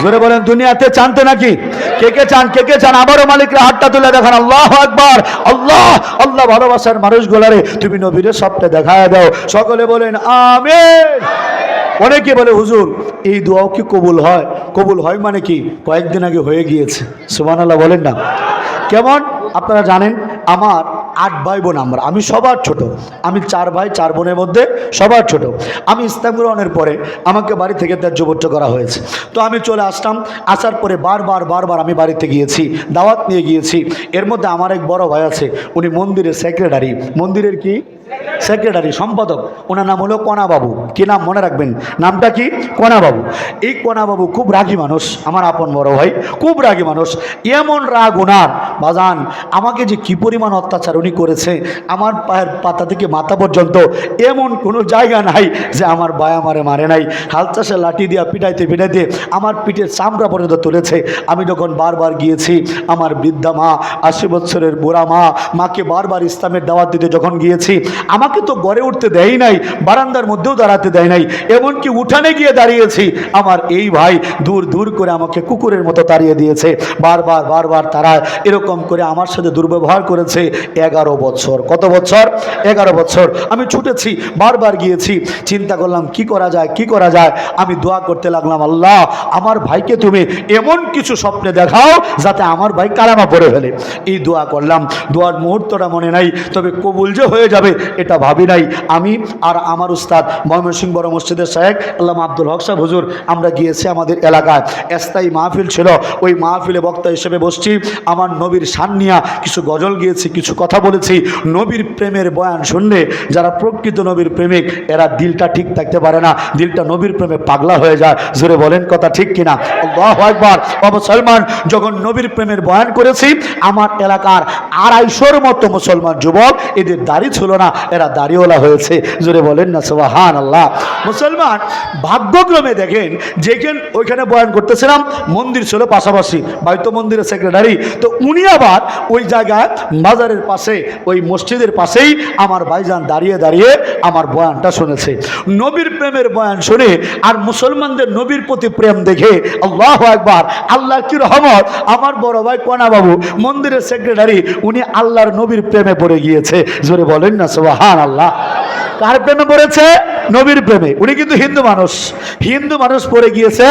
জোরে বলেন, দুনিয়াতে চানতে নাকি? কে কে চান? কে কে চান? আবারও মালিকরা হাতটা তুলে দেখান। আল্লাহু আকবার। আল্লাহ আল্লাহ, ভালোবাসার মানুষগুলারে তুমি নবীর স্বপ্নে দেখায় দাও। সকলে বলেন আমিন। অনেকে বলে, হুজুর এই দোয়াও কি কবুল হয়? কবুল হয় মানে কি? কয়েকদিন আগে হয়ে গিয়েছে। সুবহানাল্লাহ বলেন না? কেমন? আপনারা জানেন, আমার 8 ভাই বোন আমরা, আমি সবার ছোট, আমি 4 ভাই 4 বোনের মধ্যে সবার ছোট। আমি ইসলাম গ্রহণের পরে আমাকে বাড়ি থেকে ত্যায্যপুত্র করা হয়েছে। তো আমি চলে আসলাম, আসার পরে বারবার আমি বাড়িতে গিয়েছি, দাওয়াত নিয়ে গিয়েছি। এর মধ্যে আমার এক বড় ভাই আছে, উনি মন্দিরের সেক্রেটারি, মন্দিরের কি সেক্রেটারি, সম্পাদক। ওনার নাম হলো কণা বাবু। কি নাম মনে রাখবেন, নামটা কি? কণা বাবু। এই কণা বাবু খুব রাগী মানুষ, আমার আপন বড় ভাই, খুব রাগী মানুষ। এমন রাগ ওনার বাজান, আমাকে যে কি পরিমাণ অত্যাচার উনি করেছে, আমার পায়ের পাতা থেকে মাথা পর্যন্ত এমন কোনো জায়গা নাই যে আমার ভাই আমারে মারে নাই। হাল চাষে লাঠি দিয়া পিটাইতে আমার পিঠের চামড়া পর্যন্ত তুলেছে। আমি যখন বারবার গিয়েছি, আমার বৃদ্ধা মা, 80 বছরের বুড়া মাকে বারবার ইসলামের দাওয়াত দিতে যখন গিয়েছি, আমাকে তো গড়ে উঠতে দেয় নাই, বারান্দার মধ্যেও দাঁড়াতে দেয় নাই, এমনকি উঠানে গিয়ে দাঁড়িয়েছি। আমার এই ভাই দূর করে আমাকে কুকুরের মতো তাড়িয়ে দিয়েছে। বারবার তারা এরকম করে আমার সাথে দুর্ব্যবহার করেছে 11 বছর। কত বছর? 11 বছর। আমি ছুটেছি, বারবার গিয়েছি, চিন্তা করলাম কি করা যায়। আমি দোয়া করতে লাগলাম, আল্লাহ আমার ভাইকে তুমি এমন কিছু স্বপ্নে দেখাও যাতে আমার ভাই কালেমা পড়ে ফেলে। এই দোয়া করলাম, দোয়ার মুহূর্তটা মনে নাই, তবে কবুল যে হয়ে যাবে এটা ভাবি নাই। আমি আর আমার উস্তাদ ময়মনসিংহ বড় মসজিদের শায়েখ আল্লামা আব্দুল হক সাহেব হুজুর, আমরা গিয়েছি আমাদের এলাকায়, স্থায়ী মাহফিল ছিল। ওই মাহফিলে বক্তা হিসেবে বসছি, আমার নবীর শান নিয়া কিছু গজল গিয়েছি, কিছু কথা বলেছি। নবীর প্রেমের বয়ান শুনলে যারা প্রকৃত নবীর প্রেমিক, এরা দিলটা ঠিক থাকতে পারে না, দিলটা নবীর প্রেমে পাগলা হয়ে যায়। জোরে বলেন কথা ঠিক কিনা? আল্লাহু আকবার। ও মুসলমান, যখন নবীর প্রেমের বয়ান করেছি, আমার এলাকার 250-র মতো মুসলমান যুবক, এদের দাড়ি ছিল না, এরা দাড়িওয়ালা হয়েছে। জোরে বলেন না সুবহানাল্লাহ। মুসলমান, ভাগ্যক্রমে দেখেন যেখানে ওইখানে বয়ান করতেছিলাম, মন্দির ছিল পাশাপাশি, হয়তো মন্দিরের সেক্রেটারি, তো উনি আবার ওই জায়গায় বাজারের পাশে, ওই মসজিদের পাশেই আমার ভাইজান দাঁড়িয়ে আমার বয়ানটা শুনেছে। নবীর প্রেমের বয়ান শুনে আর মুসলমানদের নবীর প্রতি প্রেম দেখে আল্লাহু আকবার, আল্লাহর কি রহমত, আমার বড় ভাই কণা বাবু মন্দিরের সেক্রেটারি, উনি আল্লাহর নবীর প্রেমে পড়ে গিয়েছে। জোরে বলেন না সুবহানাল্লাহ। কার প্রেমে পড়েছে? নবীর প্রেমে। উনি কিন্তু হিন্দু মানুষ পড়ে গিয়েছে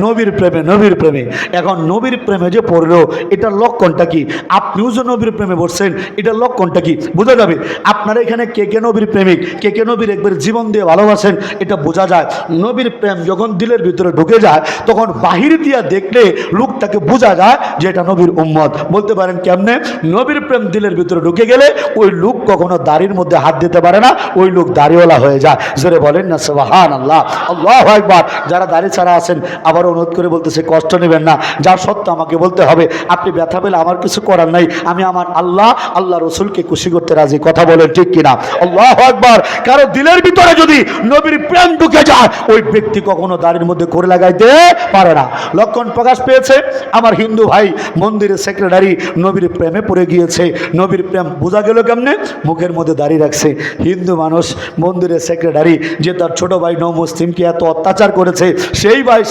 নবীর প্রেমে। এখন নবীর প্রেমে যে পড়লো, এটার লক্ষণটা কি? আপনিও যে নবীর প্রেমে পড়ছেন, এটার লক্ষণটা কি বোঝা যাবে। আপনারা এখানে কে নবীর প্রেমিক, কে নবীর একবার জীবন দিয়ে ভালোবাসেন, এটা বোঝা যায়। নবীর প্রেম যখন দিলের ভিতরে ঢুকে যায়, তখন বাহির দিয়া দেখলে লোকটাকে বোঝা যায় যে এটা নবীর উম্মত। বলতে পারেন কেমনে? নবীর প্রেম দিলের ভিতরে ঢুকে গেলে ওই লোক কখনো দাড়ির মধ্যে হাত দিতে পারে না, ওই লোক দাড়িওয়ালা হয়ে যায়। জোরে বলেন না সুবহানাল্লাহ। আল্লাহু আকবার। যারা দাড়ি ছাড়া আছেন, আবার অনুরোধ করে বলতেছে কষ্ট নেবেন না, যার সত্য আমাকে বলতে হবে। আপনি ব্যথা পেলে আমার কিছু করার নাই, আমি আমার আল্লাহ রসুলকে খুশি করতে রাজি। কথা বলেন ঠিক কিনা? আল্লাহু আকবার। কারো দিলের ভিতরে যদি নবীর প্রেম ঢুকে যায়, ওই ব্যক্তি কখনো দাড়ির মধ্যে করে লাগাইতে পারে না। লক্ষণ প্রকাশ পেয়েছে। আমার হিন্দু ভাই মন্দিরের সেক্রেটারি নবীর প্রেমে পড়ে গিয়েছে। নবীর প্রেম বোঝা গেল কেমনে? মুখের মধ্যে দাঁড়িয়ে রাখছে। হিন্দু মানুষ মন্দিরের সেক্রেটারি, যে তার ছোট ভাই নও মুসলিমকে এত অত্যাচার করেছে, সেই ভাই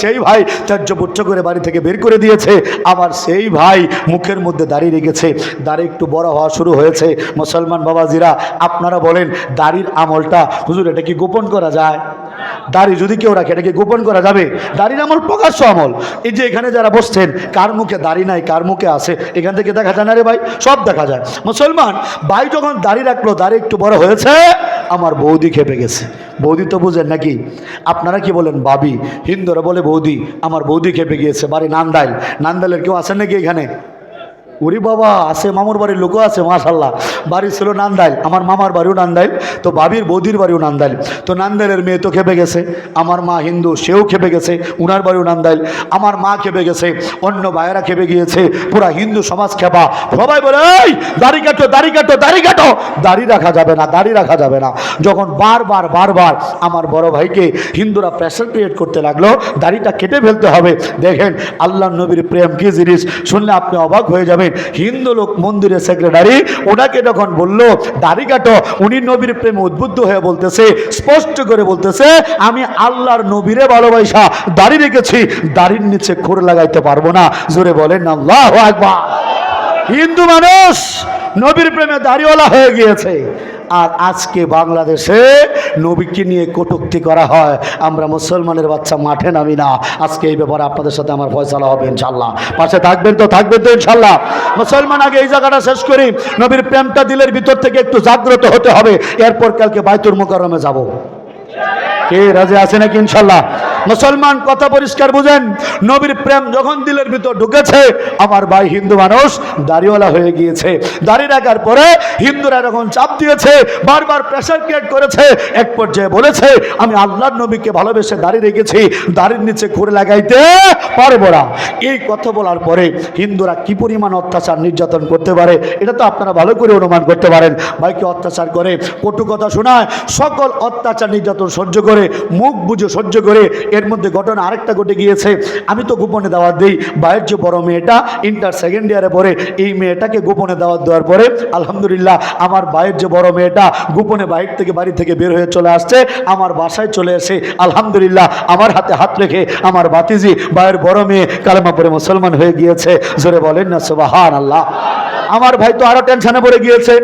ত্যায্যপুত্র করে বাড়ি থেকে বের করে দিয়েছে। আবার সেই ভাই মুখের মধ্যে দাড়ি রেখেছে, দাড়ি একটু বড় হওয়া শুরু হয়েছে। মুসলমান বাবাজিরা, আপনারা বলেন দাড়ির আমলটা হুজুর এটা কি গোপন করা যায়? দাড়ি যদি কেউ রাখে, এটাকে গোপন করা যাবে? দাড়ির আমল প্রকাশ্য আমল। এই যে এখানে যারা বসছেন, কার মুখে দাড়ি নাই, কার মুখে আছে, এখান থেকে দেখা যায় না রে ভাই? সব দেখা যায়। মুসলমান ভাই যখন দাড়ি রাখলো, দাড়ি একটু বড় হয়েছে, আমার বৌদি খেপে গেছে। বৌদি তো বুঝেন নাকি? আপনারা কি বলেন? ভাবি। হিন্দুরা বলে বৌদি। আমার বৌদি খেপে গিয়েছে। বাড়ি নান্দাইলের কেউ আছেন নাকি এখানে? ওরে বাবা, আছে, মামুর বাড়ির লোকও আছে মাশাল্লাহ। বাড়ি ছিল নান্দাইল, আমার মামার বাড়িও নান্দাইল, তো বাবির বৌদির বাড়িও নান্দাইল। তো নান্দাইলের মেয়ে তো খেপে গেছে, আমার মা হিন্দু, সেও খেপে গেছে, উনার বাড়িও নান্দাইল। আমার মা খেপে গেছে, অন্য ভাইয়েরা খেপে গিয়েছে, পুরা হিন্দু সমাজ খেপা। সবাই বলে এই দাড়ি কাটো, দাড়ি রাখা যাবে না। যখন বারবার আমার বড় ভাইকে হিন্দুরা প্রেশার ক্রিয়েট করতে লাগলো, দাড়িটা কেটে ফেলতে হবে। দেখেন আল্লাহ নবীর প্রেম কি জিনিস, শুনলে আপনি অবাক হয়ে যাবেন। হিন্দু লোক মন্দিরের সেক্রেটারি, ওনাকে যখন বলল দাড়ি কাটো, উনি নবীর প্রেমে উদ্বুদ্ধ হয়ে বলতেছে, স্পষ্ট করে বলতেছে, আমি আল্লাহর নবীরে ভালোবাসা দাড়ি রেখেছি, দাড়ির নিচে খুর লাগাইতে পারবো না। জোরে বলেন আল্লাহু আকবার। হিন্দু মানুষ নবীর প্রেমে দাড়িওয়ালা হয়ে গিয়েছে। আর আজকে বাংলাদেশে নবীকে নিয়ে কটূক্তি করা হয়। আমরা মুসলমানের বাচ্চা মাঠে নামি না। আজকে এই ব্যাপারে আপনাদের সাথে আমার ফয়সালা হবে ইনশাল্লাহ। পাশে থাকবেন তো ইনশাল্লাহ। মুসলমান আগে এই জায়গাটা শেষ করি। নবীর প্রেমটা দিলের ভিতর থেকে একটু জাগ্রত হতে হবে। এরপর কালকে বাইতুল মুকাররমে যাব। কে রাজি আছে নাকি ইনশাল্লাহ? মুসলমান কথা পরিষ্কার বুঝেন, নবীর প্রেম যখন দিলের ভিতর ঢুকেছে, আমার ভাই হিন্দু মানুষ দাড়িওয়ালা হয়ে গিয়েছে। দাড়ি রাখার পরে হিন্দুরা যখন চাপ দিয়েছে, বারবার প্রেশার ক্রিয়েট করেছে, এক পর্যায়ে বলেছে আমি আল্লাহর নবীকে ভালোবেসে দাড়ি রেখেছি, দাড়ির নিচে খুঁড়ে লাগাইতে পারবো না। এই কথা বলার পরে হিন্দুরা কি পরিমাণ অত্যাচার নির্যাতন করতে পারে এটা তো আপনারা ভালো করে অনুমান করতে পারেন। ভাইকে অত্যাচার করে, কটু কথা শোনায়, সকল অত্যাচার নির্যাতন সহ্য করে, মুখ বুঝে সহ্য করে। এর মধ্যে ঘটনা আরেকটা ঘটে গিয়েছে। আমি তো গোপনে দাওয়াত দিই। ভাইয়ের যে বড় মেয়েটা ইন্টার সেকেন্ড ইয়ারে পড়ে, এই মেয়েটাকে গোপনে দাওয়াত দেওয়ার পরে আলহামদুলিল্লাহ আমার ভাইয়ের যে বড় মেয়েটা গোপনে বাড়ি থেকে বের হয়ে চলে আসছে, আমার বাসায় চলে এসে আলহামদুলিল্লাহ আমার হাতে হাত রেখে আমার ভাতিজি ভাইয়ের বড় মেয়ে কালেমা পড়ে মুসলমান হয়ে গিয়েছে। জোরে বলেন না সুবহানাল্লাহ। আমার ভাই তো আরো টেনশনে পড়ে গিয়েছে।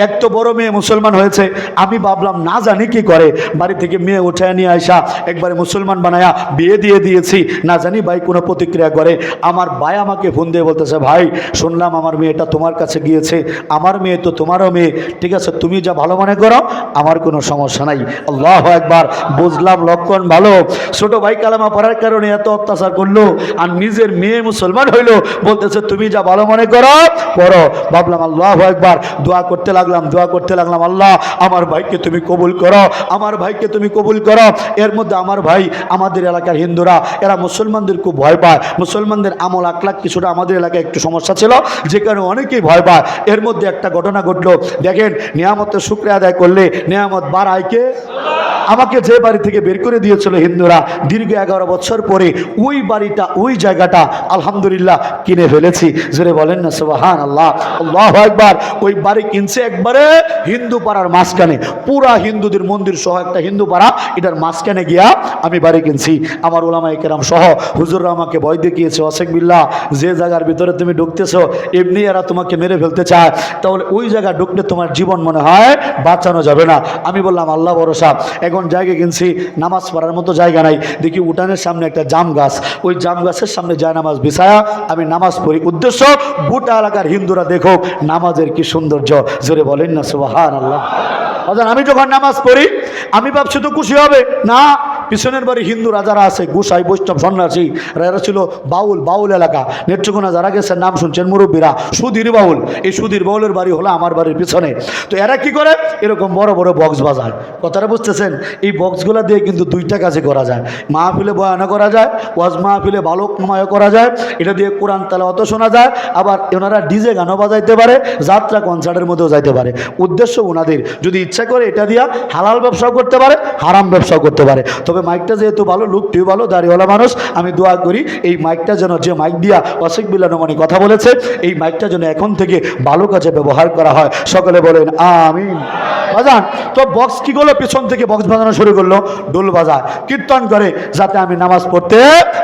এক তো বড় মেয়ে মুসলমান হয়েছে, আমি ভাবলাম না জানি কি করে, বাড়ি থেকে মেয়ে উঠায় নিয়ে আসা একবারে মুসলমান বানায়া বিয়ে দিয়ে দিয়েছি, না জানি ভাই কোনো প্রতিক্রিয়া করে। আমার ভাই আমাকে ফোন দিয়ে বলতেছে, ভাই শুনলাম আমার মেয়েটা তোমার কাছে গিয়েছে। আমার মেয়ে তো তোমারও মেয়ে, ঠিক আছে তুমি যা ভালো মনে করো, আমার কোনো সমস্যা নাই। আল্লাহু আকবার। বুঝলাম লক্ষণ ভালো। ছোট ভাই কালেমা পড়ার কারণে এত অত্যাচার করলো, আর নিজের মেয়ে মুসলমান হইলো, বলতেছে তুমি যা ভালো মনে করো করো। ভাবলাম আল্লাহু আকবার। দোয়া করতে লাগলাম। আল্লাহ আমার ভাইকে তুমি কবুল করো, আমার ভাইকে তুমি কবুল করো। এর মধ্যে আমার ভাই, আমাদের এলাকার হিন্দুরা এরা মুসলমানদের খুব ভয় পায়। মুসলমানদের আমল আখলাক কিছুটা আমাদের এলাকায় একটু সমস্যা ছিল, যে কারণে অনেকেই ভয় পায়। এর মধ্যে একটা ঘটনা ঘটলো। দেখেন, নিয়ামতের শুকরিয়া আদায় করলে নিয়ামত বাড়ায় কে? আমাকে যে বাড়ি থেকে বের করে দিয়েছিল হিন্দুরা, দীর্ঘ 11 বছর পরে ওই বাড়িটা, ওই জায়গাটা আলহামদুলিল্লাহ কিনে ফেলেছি। জোরে বলেন না সুবহানাল্লাহ। আল্লাহু আকবার। ওই বাড়ি কিনছে একবারে হিন্দু পাড়ার মাঝখানে, পুরা হিন্দুদের মন্দির সহ একটা হিন্দু পাড়া, এটার মাঝখানে গিয়া আমি বাড়ি কিনছি। আমার উলামায়ে কেরাম সহ হুজুররা আমাকে ভয় দেখিয়েছে, অশেক বিল্লাহ যে জায়গার ভিতরে তুমি ঢুকতেছো এমনি এরা তোমাকে মেরে ফেলতে চায়, তাহলে ওই জায়গা ঢুকলে তোমার জীবন মনে হয় বাঁচানো যাবে না। আমি বললাম আল্লাহ ভরসা। এখন জায়গা কিনছি, নামাজ পড়ার মতো জায়গা নাই। দেখি উঠানের সামনে একটা জাম গাছ, ওই জাম গাছের সামনে যায় নামাজ বিছায়া আমি নামাজ পড়ি। উদ্দেশ্য গোটা এলাকার হিন্দুরা দেখো নামাজের কি সৌন্দর্য। জোরে বলেন না সুবহানাল্লাহ। আমি যখন নামাজ পড়ি আমি ভাবছি তো খুশি হবে না। পিছনের বাড়ি হিন্দু রাজারা আছে, গোসাই বৈষ্ণব সন্ন্যাসী, এরা ছিল বাউল এলাকা। নেত্রকোনা যারা গেছেন নাম শুনছেন মুরব্বীরা, সুধীর বাউল। এই সুধীর বাউলের বাড়ি হলো আমার বাড়ির পিছনে। তো এরা কি করে, এরকম বড় বড় বক্স বাজায়। কথাটা বুঝতেছেন? এই বক্সগুলো দিয়ে কিন্তু দুইটা কাজে করা যায়। মাহফিলে বয়ানা করা যায়, ওয়াজ মাহফিলে বালক নমায় করা যায়, এটা দিয়ে কোরআন তেলাওয়াত শোনা যায়। আবার ওনারা ডিজে গানও বাজাইতে পারে, যাত্রা কনসার্টের মধ্যেও যাইতে পারে। উদ্দেশ্য ওনাদের যদি ইচ্ছা করে এটা দিয়া হালাল ব্যবসাও করতে পারে, হারাম ব্যবসাও করতে পারে। তবে মাইকটা যেহেতু ভালো, লোকটিও ভালো, দাড়িওয়ালা মানুষ, আমি দোয়া করি এই মাইকটা যেন, যে মাইক দিয়া অশেক বিল্লাহ নোমানী কথা বলেছে, এই মাইকটা যেন এখন থেকে ভালো কাজে ব্যবহার করা হয়। সকলে বলেন আমিন। বাজান তো বক্স কি করলো, পিছন থেকে বক্স বাজানো শুরু করলো, ডোল বাজায়, কীর্তন করে, যাতে আমি নামাজ পড়তে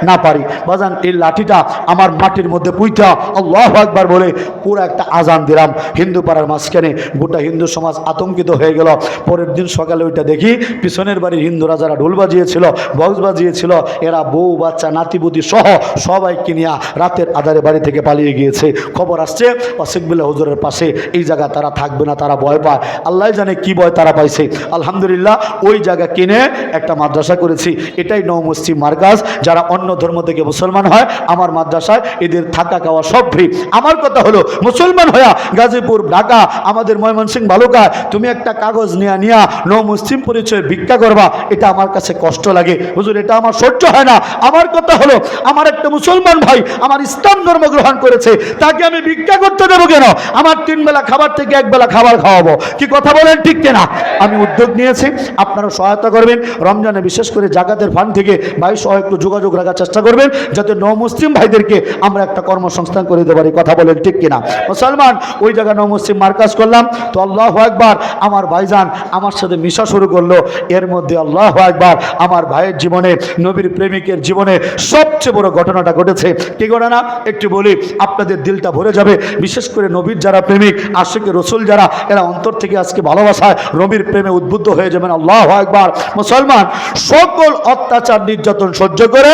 না পারি। বাজান এই লাঠিটা আমার মাটির মধ্যে পুইতা আল্লাহু আকবার বলে পুরো একটা আজান দিলাম হিন্দু পাড়ার মাঝখানে। গোটা হিন্দু সমাজ আতঙ্কিত হয়ে গেল। পরের দিন সকালে ওইটা দেখি পিছনের বাড়ির হিন্দুরা যারা ঢোল বাজিয়েছিল, বক্স বাজিয়েছিল, এরা বউ বাচ্চা নাতিপুতি সহ সবাইকে নিয়ে রাতের আধারে বাড়ি থেকে পালিয়ে গিয়েছে। খবর আসছে অশেক বিল্লাহ হুজুরের পাশে এই জায়গা তারা থাকবে না, তারা ভয় পায়। আল্লাহ জানে কি ভয় তারা পাইছে। আলহামদুলিল্লাহ ওই জায়গা কিনে একটা মাদ্রাসা করেছি। এটাই নৌ মসজিদ মার্কাজ। যারা অন্য ধর্ম থেকে মুসলমান হয় আমার মাদ্রাসায় এদের থাকা খাওয়া সব ফ্রি। আমার কথা হলো মুসলমান হইয়া গাজীপুর, ঢাকা, আমাদের ময়মনসিংহ, বালুকা তুমি একটা কাগজ নিয়া নৌ মুসলিম পরিচয় ভিক্ষা করবা, এটা আমার কাছে কষ্ট লাগে হুজুর, এটা আমার সহ্য হয় না। আমার কথা হলো আমার একটা মুসলমান ভাই আমার ইসলাম ধর্ম গ্রহণ করেছে, তাকে আমি ভিক্ষা করতে দেবো কেন? আমার 3 বেলা খাবার থেকে 1 বেলা খাবার খাওয়াবো। কি কথা বলেন ঠিক কিনা? আমি উদ্যোগ নিয়েছি, আপনারা সহায়তা করবেন। রমজানে বিশেষ করে জাকাতের ফান্ড থেকে ভাই সহ একটু যোগাযোগ রাখার চেষ্টা করবেন, যাতে নৌ মুসলিম ভাইদেরকে আমরা একটা কর্মসংস্থান করে দিতে পারি। কথা বলেন ঠিক কিনা? মুসলমান ওই জায়গায় নৌ মুসলিম মার্কাজ করলাম। তো আল্লাহু আকবার, আমার ভাইজান আমার সাথে মিশা শুরু করলো। এর মধ্যে আল্লাহু আকবার আমার ভাইয়ের জীবনে, নবীর প্রেমিকের জীবনে সবচেয়ে বড় ঘটনাটা ঘটেছে। কি ঘটনা একটু বলি, আপনাদের দিলটা ভরে যাবে। বিশেষ করে নবীর যারা প্রেমিক, আশিক রসুল যারা, এরা অন্তর থেকে আজকে ভালোবাসে। ভালোবাসায় নবীর প্রেমে উদ্বুদ্ধ হয়ে যাবেন। আল্লাহু আকবার। মুসলমান সকল অত্যাচার নির্যাতন সহ্য করে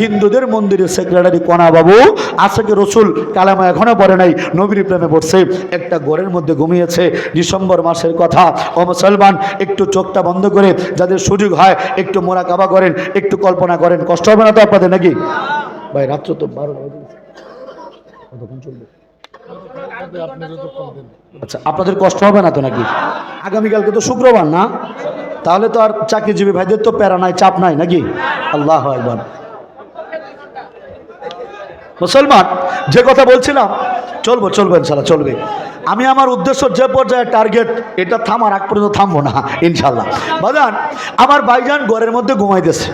হিন্দুদের মন্দিরের সেক্রেটারি কণা বাবু আশিকে রসুল কালেমা এখনো পড়ে নাই, নবীর প্রেমে পড়ছে, একটা ঘরের মধ্যে ঘুমিয়েছে। ডিসেম্বর মাসের কথা। ও মুসলমান একটু চোখটা বন্ধ করে যাদের সুযোগ হয় একটু মোরাকাবা করেন, একটু কল্পনা করেন। কষ্ট হবে না তো আপনাদের নাকি? ভাই রাত্র তো 12টা বাজে, কতক্ষণ চলবে? আচ্ছা, আপনাদের কষ্ট হবে না তো নাকি? আগামীকালকে তো শুক্রবার না, তাহলে তো আর চাকরিজীবী ভাইদের তো প্যারা নাই, চাপ নাই নাকি? আল্লাহু আকবার। মুসলমান যে কথা বলছিলাম, চলবো ইনশাল্লাহ চলবে। আমি আমার উদ্দেশ্য যে পর্যায়ে টার্গেট, এটা থামার আগ পর্যন্ত থামবো না ইনশাল্লাহ। বাজান আমার ভাইজান ঘরের মধ্যে ঘুমাইতেছে,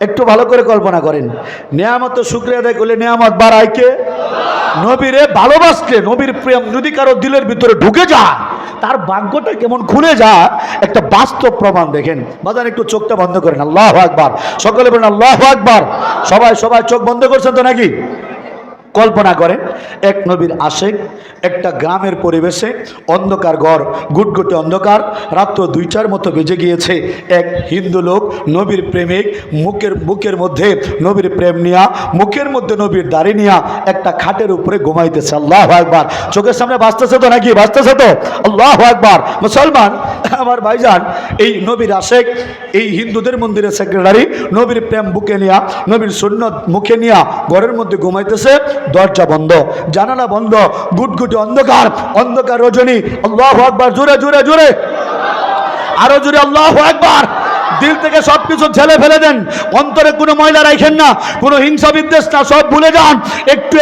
একটু ভালো করে কল্পনা করেন। নিয়ামত শুকরিয়া আদায় করলে নিয়ামত বাড়ায় কে? নবীরে ভালোবাসলে, নবীর প্রেম যদি কারো দিলের ভিতরে ঢুকে যায় তার ভাগ্যটা কেমন খুলে যায় একটা বাস্তব প্রমাণ দেখেন। বাজান একটু চোখটা বন্ধ করেন। আল্লাহু আকবার। সকলে বলেন আল্লাহু আকবার। সবাই চোখ বন্ধ করছেন তো নাকি? কল্পনা করেন এক নবীর আশেক একটা গ্রামের পরিবেশে, অন্ধকার ঘর, গুটগুটে অন্ধকার, রাত্র 2টার মতো বেজে গিয়েছে। এক হিন্দু লোক নবীর প্রেমিক বুকের মধ্যে নবীর প্রেম নিয়া, মুখের মধ্যে নবীর দাড়ি নিয়া একটা খাটের উপরে ঘুমাইতেছে। আল্লাহু আকবার। চোখের সামনে বাঁচতেছে তো নাকি? বাঁচতেছে তো? আল্লাহু আকবার। মুসলমান আমার ভাইজান এই নবীর আশেক, এই হিন্দুদের মন্দিরের সেক্রেটারি নবীর প্রেম বুকে নিয়া, নবীর সুন্নত মুখে নিয়া ঘরের মধ্যে ঘুমাইতেছে। দরজা বন্ধ, জানালা বন্ধ, গুটগুটে অন্ধকার রজনী। আল্লাহু আকবার। জোরে আরো জোরে আল্লাহু আকবার। দিল থেকে সবকিছু ঝেলে ফেলে দেন, অন্তরে কোনো ময়লা রাখেন না, কোনো হিংসা বিদ্বেষ না, সব ভুলে যান।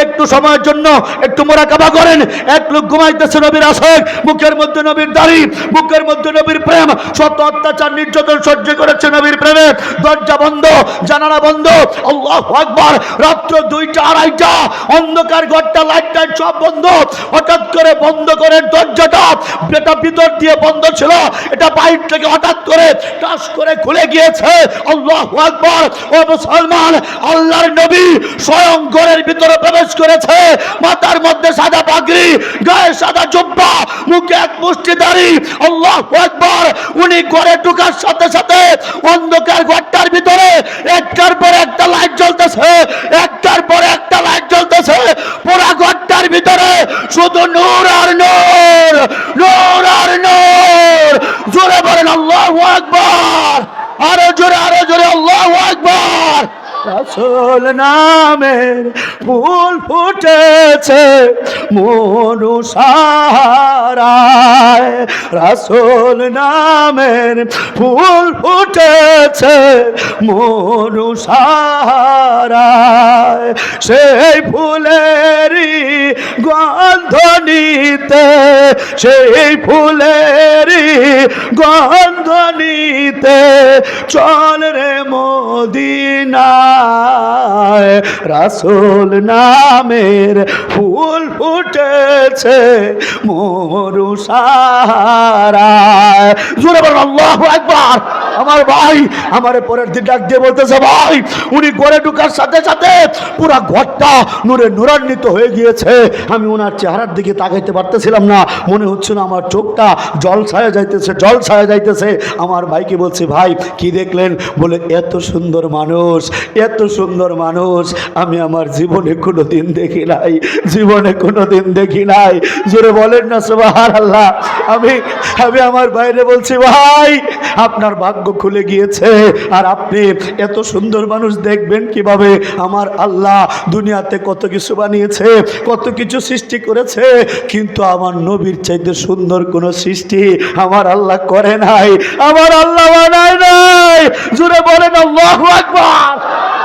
একটু সময়ের জন্য একটু মোরাকাবা করেন। এক লোক ঘুমাইতেছে নবীর আশেক, মুখের মধ্যে নবীর দাড়ি, বুকের মধ্যে নবীর প্রেম, শত অত্যাচার নির্যাতন সহ্য করেছে নবীর প্রেমে। দরজা বন্ধ, জানালা বন্ধ। আল্লাহু আকবার। রাত্র 2টা 2:30, অন্ধকার ঘরটা, লাইট সব বন্ধ। হঠাৎ করে বন্ধ করে দরজাটা, এটা ভিতর দিয়ে বন্ধ ছিল, এটা বাইরে থেকে হঠাৎ করে টাস করে খুলে গিয়েছে। আল্লাহু আকবার। ও মুসলমান, আল্লাহর নবী স্বয়ং ঘরের ভিতরে প্রবেশ করেছে। মাথার মধ্যে সাদা পাগড়ি, গায়ে সাদা জুব্বা, মুখে এক মুষ্টি দাড়ি। আল্লাহু আকবার। উনি ঘরে ঢোকার সাথে সাথে অন্ধকার ঘরটার ভিতরে একটার পর একটা লাইট জ্বলতেছে, একটার পর একটা লাইট জ্বলতেছে। পুরো ঘরটার ভিতরে শুধু নূর আর নূর, নূর আর নূর। জোরে বলেন আল্লাহু আকবার। আরো জোরে আল্লাহু আকবার। রাসূল নামের ফুল ফুটেছে মনুসারায়, রাসূল নামের ফুল ফুটেছে মনুসারায়। সেই ফুলেরই গন্ধ নিতে, সেই ফুলেরই গন্ধ নিতে চল রে মদিনায়। রাসূল নামের ফুল ফুটেছে মরুসারায়। জোরে বলেন আল্লাহু আকবার। আমার ভাই আমারে পরের দিন ডাক দিয়ে বলতেছে, ভাই উনি ঘরে ঢোকার সাথে সাথে পুরা ঘরটা নূরে নূরান্বিত হয়ে গিয়েছে। আমি ওনার চেহারার দিকে তাকাইতে পারতেছিলাম না, মনে হচ্ছে না আমার চোখটা জল ছায়া যাইতেছে। আমার ভাইকে বলছি, ভাই কি দেখলেন? বলে এত সুন্দর মানুষ আমি আমার জীবনে কোনোদিন দেখি নাই। জোরে বলেন না সুবহানাল্লাহ। আমি আমার ভাইরে বলছি, ভাই আপনার ভাগ্য খুলে গিয়েছে, আর আপনি এত সুন্দর মানুষ দেখবেন কিভাবে? আমার আল্লাহ দুনিয়াতে কত কিছু বানিয়েছে, কত কিছু সৃষ্টি করেছে, কিন্তু আমার নবীর চাইতে সুন্দর কোন সৃষ্টি আমার আল্লাহ করে নাই, আমার আল্লাহ বানায় নাই। জোরে বলেন আল্লাহু আকবার।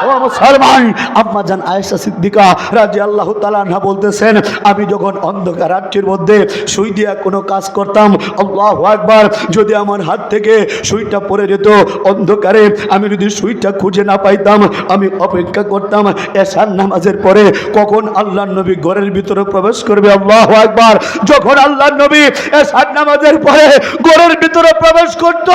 ও মুসলমান, আম্মা জান আয়েশা সিদ্দিকা রাদিয়াল্লাহু তাআলা আনহা বলতেছেন, আমি যখন অন্ধকার রাত্রির মধ্যে সুই দিয়া কোনো কাজ করতাম, আল্লাহু আকবার, যদি আমার হাত থেকে সুইটা পড়ে যেত অন্ধকারে, আমি যদি সুইটা খুঁজে না পাইতাম, আমি অপেক্ষা করতাম এশার নামাজের পরে কখন আল্লাহর নবী ঘরের ভিতরে প্রবেশ করবে। আল্লাহু আকবার। যখন আল্লাহর নবী এশার নামাজের পরে ঘরের ভিতরে প্রবেশ করত,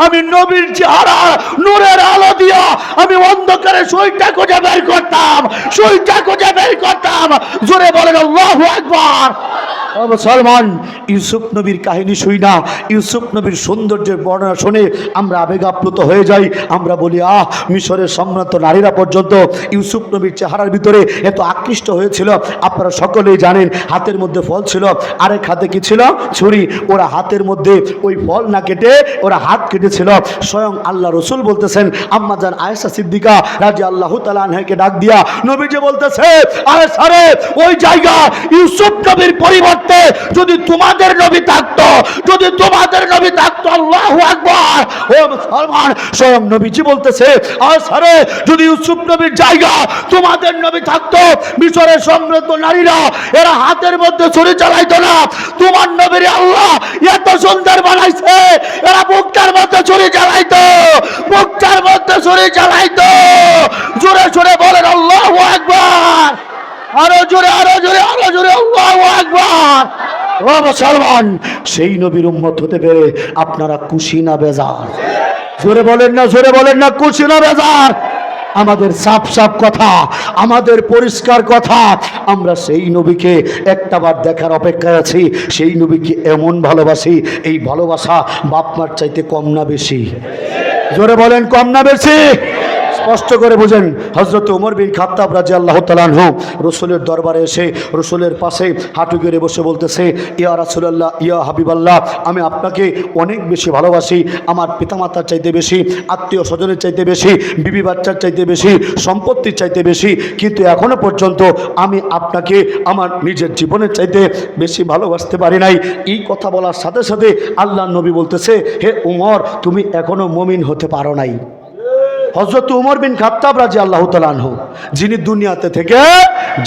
আমি নবীর চেহারা নূরের আলো দিয়া আমি অন্ধকারে সুইটা খুঁজে বের করতাম, সুইটা খুঁজে বের করতাম। জোরে বলেন আল্লাহু আকবার। মুসলমান, ইউসুফ নবীর কাহিনী শুই না, ইউসুফ নবীর সৌন্দর্যের বর্ণনা শুনে আমরা আবেগ আপ্লুত হয়ে যাই। আমরা বলি মিশরের সম্ভ্রান্ত নারীরা পর্যন্ত ইউসুফ নবীর চেহারার ভিতরে এত আকৃষ্ট হয়েছিল। আপনারা সকলেই জানেন হাতের মধ্যে ফল ছিল, আরেক হাতে কি ছিল? ছুরি। ওরা হাতের মধ্যে ওই ফল না কেটে ওরা হাত কেটেছিল। স্বয়ং আল্লাহ রসুল বলতেছেন, আম্মা জান আয়েশা সিদ্দিকা রাদিয়াল্লাহু তাআলা আনহাকে ডাক দিয়া নবীজি বলতেছে, আয়েশা রে, ওই জায়গা ইউসুফ নবীর পরিবর্তে যদি তোমাদের নবী থাকতো, যদি তোমাদের নবী থাকতো, আল্লাহু আকবার। ও মুসলমান, স্বয়ং নবীজি বলতেছে, আয়েশা রে, যদি ইউসুফ নবীর জায়গা তোমাদের নবী থাকতো, মিশরের সম্ভ্রান্ত নারীরা এরা হাতের মধ্যে ছুরি চালাইতো না। তোমার নবীর আল্লাহ এত সুন্দর বানাইছে, এরা বুকটার মধ্যে ছুরি চালাইতো, বুকটার মধ্যে ছুরি চালাইতো। জোরে জোরে বলেন আল্লাহু আকবার। আরো জোরে, আরো জোরে, আরো জোরে আল্লাহু আকবার। ও মুসলমান, সেই নবীর উম্মত হতে পেরে আপনারা খুশি না বেজার? জোরে বলেন না, জোরে বলেন না, খুশি না বেজার? আমাদের সাফ সাফ কথা, আমাদের পরিষ্কার কথা, আমরা সেই নবীকে একটাবার দেখার অপেক্ষায় আছি। সেই নবীকে এমন ভালোবাসি, এই ভালোবাসা বাপ মার চাইতে কম না বেশি? জোরে বলেন, কম না বেশি? স্পষ্ট করে বুঝেন। হযরত ওমর বিন খাত্তাব রাদিয়াল্লাহু তাআলা আনহু রসুলের দরবারে এসে রসুলের পাশে হাঁটু গেড়ে বসে বলতেছে, ইয়া রাসূলুল্লাহ, ইয়া হাবিবাল্লাহ, আমি আপনাকে অনেক বেশি ভালোবাসি, আমার পিতামাতার চাইতে বেশি, আত্মীয় স্বজনের চাইতে বেশি, বিবি বাচ্চার চাইতে বেশি, সম্পত্তির চাইতে বেশি, কিন্তু এখনো পর্যন্ত আমি আপনাকে আমার নিজের জীবনের চাইতে বেশি ভালোবাসতে পারি নাই। এই কথা বলার সাথে সাথে আল্লাহর নবী বলতেছে, হে উমর, তুমি এখনো মুমিন হতে পারো নাই। হযরত ওমর বিন খাত্তাব রাদিয়াল্লাহু তাআলা আনহু, যিনি দুনিয়াতে থেকে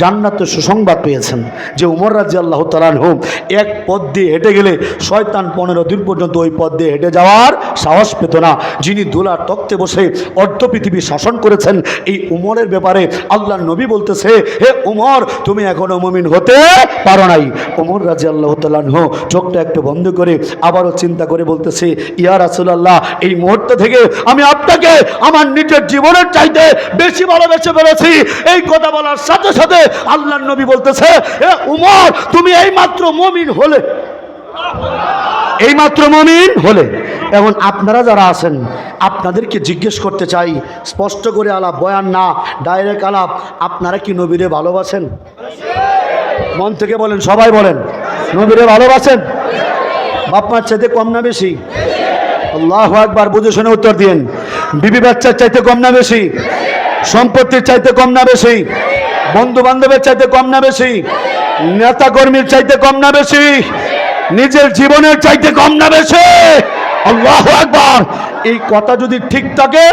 জান্নাতের সুসংবাদ পেয়েছেন, যে ওমর রাদিয়াল্লাহু তাআলা আনহু এক পথ দিয়ে হেঁটে গেলে শয়তান 15 দিন পর্যন্ত ওই পথ দিয়ে হেঁটে যাওয়ার সাহস পেত না, যিনি দোলার তক্তে বসে অর্ধ পৃথিবী শাসন করেছেন, এই ওমরের ব্যাপারে আল্লাহর নবী বলতেছে, হে ওমর, তুমি এখনো মুমিন হতে পারো নাই। ওমর রাদিয়াল্লাহু তাআলা আনহু চোখটা একটু বন্ধ করে আবারও চিন্তা করে বলতেছে, ইয়া রাসূলুল্লাহ, এই মুহূর্ত থেকে আমি আপনাকে আমার নিজের জীবনের চাইতে বেশি ভালোবেসে ফেলেছি। এই কথা বলার সাথে সাথে আল্লাহর নবী বলতেছে, হে উমর, তুমি এইমাত্র মুমিন হলে, এইমাত্র মুমিন হলে। এখন আপনারা যারা আছেন, আপনাদেরকে জিজ্ঞেস করতে চাই, স্পষ্ট করে আলাপ, বয়ান না, ডাইরেক্ট আলাপ, আপনারা কি নবীরে ভালোবাসেন? মন থেকে বলেন, সবাই বলেন, নবীরে ভালোবাসেন? বাপমার চাইতে কম না বেশি? আল্লাহু আকবার। বুঝে শুনে উত্তর দিন। বিবি বাচ্চার চাইতে কম না বেশি? সম্পত্তির চাইতে কম না বেশি? বন্ধু বান্ধবের চাইতে কম না বেশি? নেতা কর্মীর চাইতে কম না বেশি? নিজের জীবনের চাইতে কম না বেশি? আল্লাহু আকবার। এই কথা যদি ঠিক থাকে,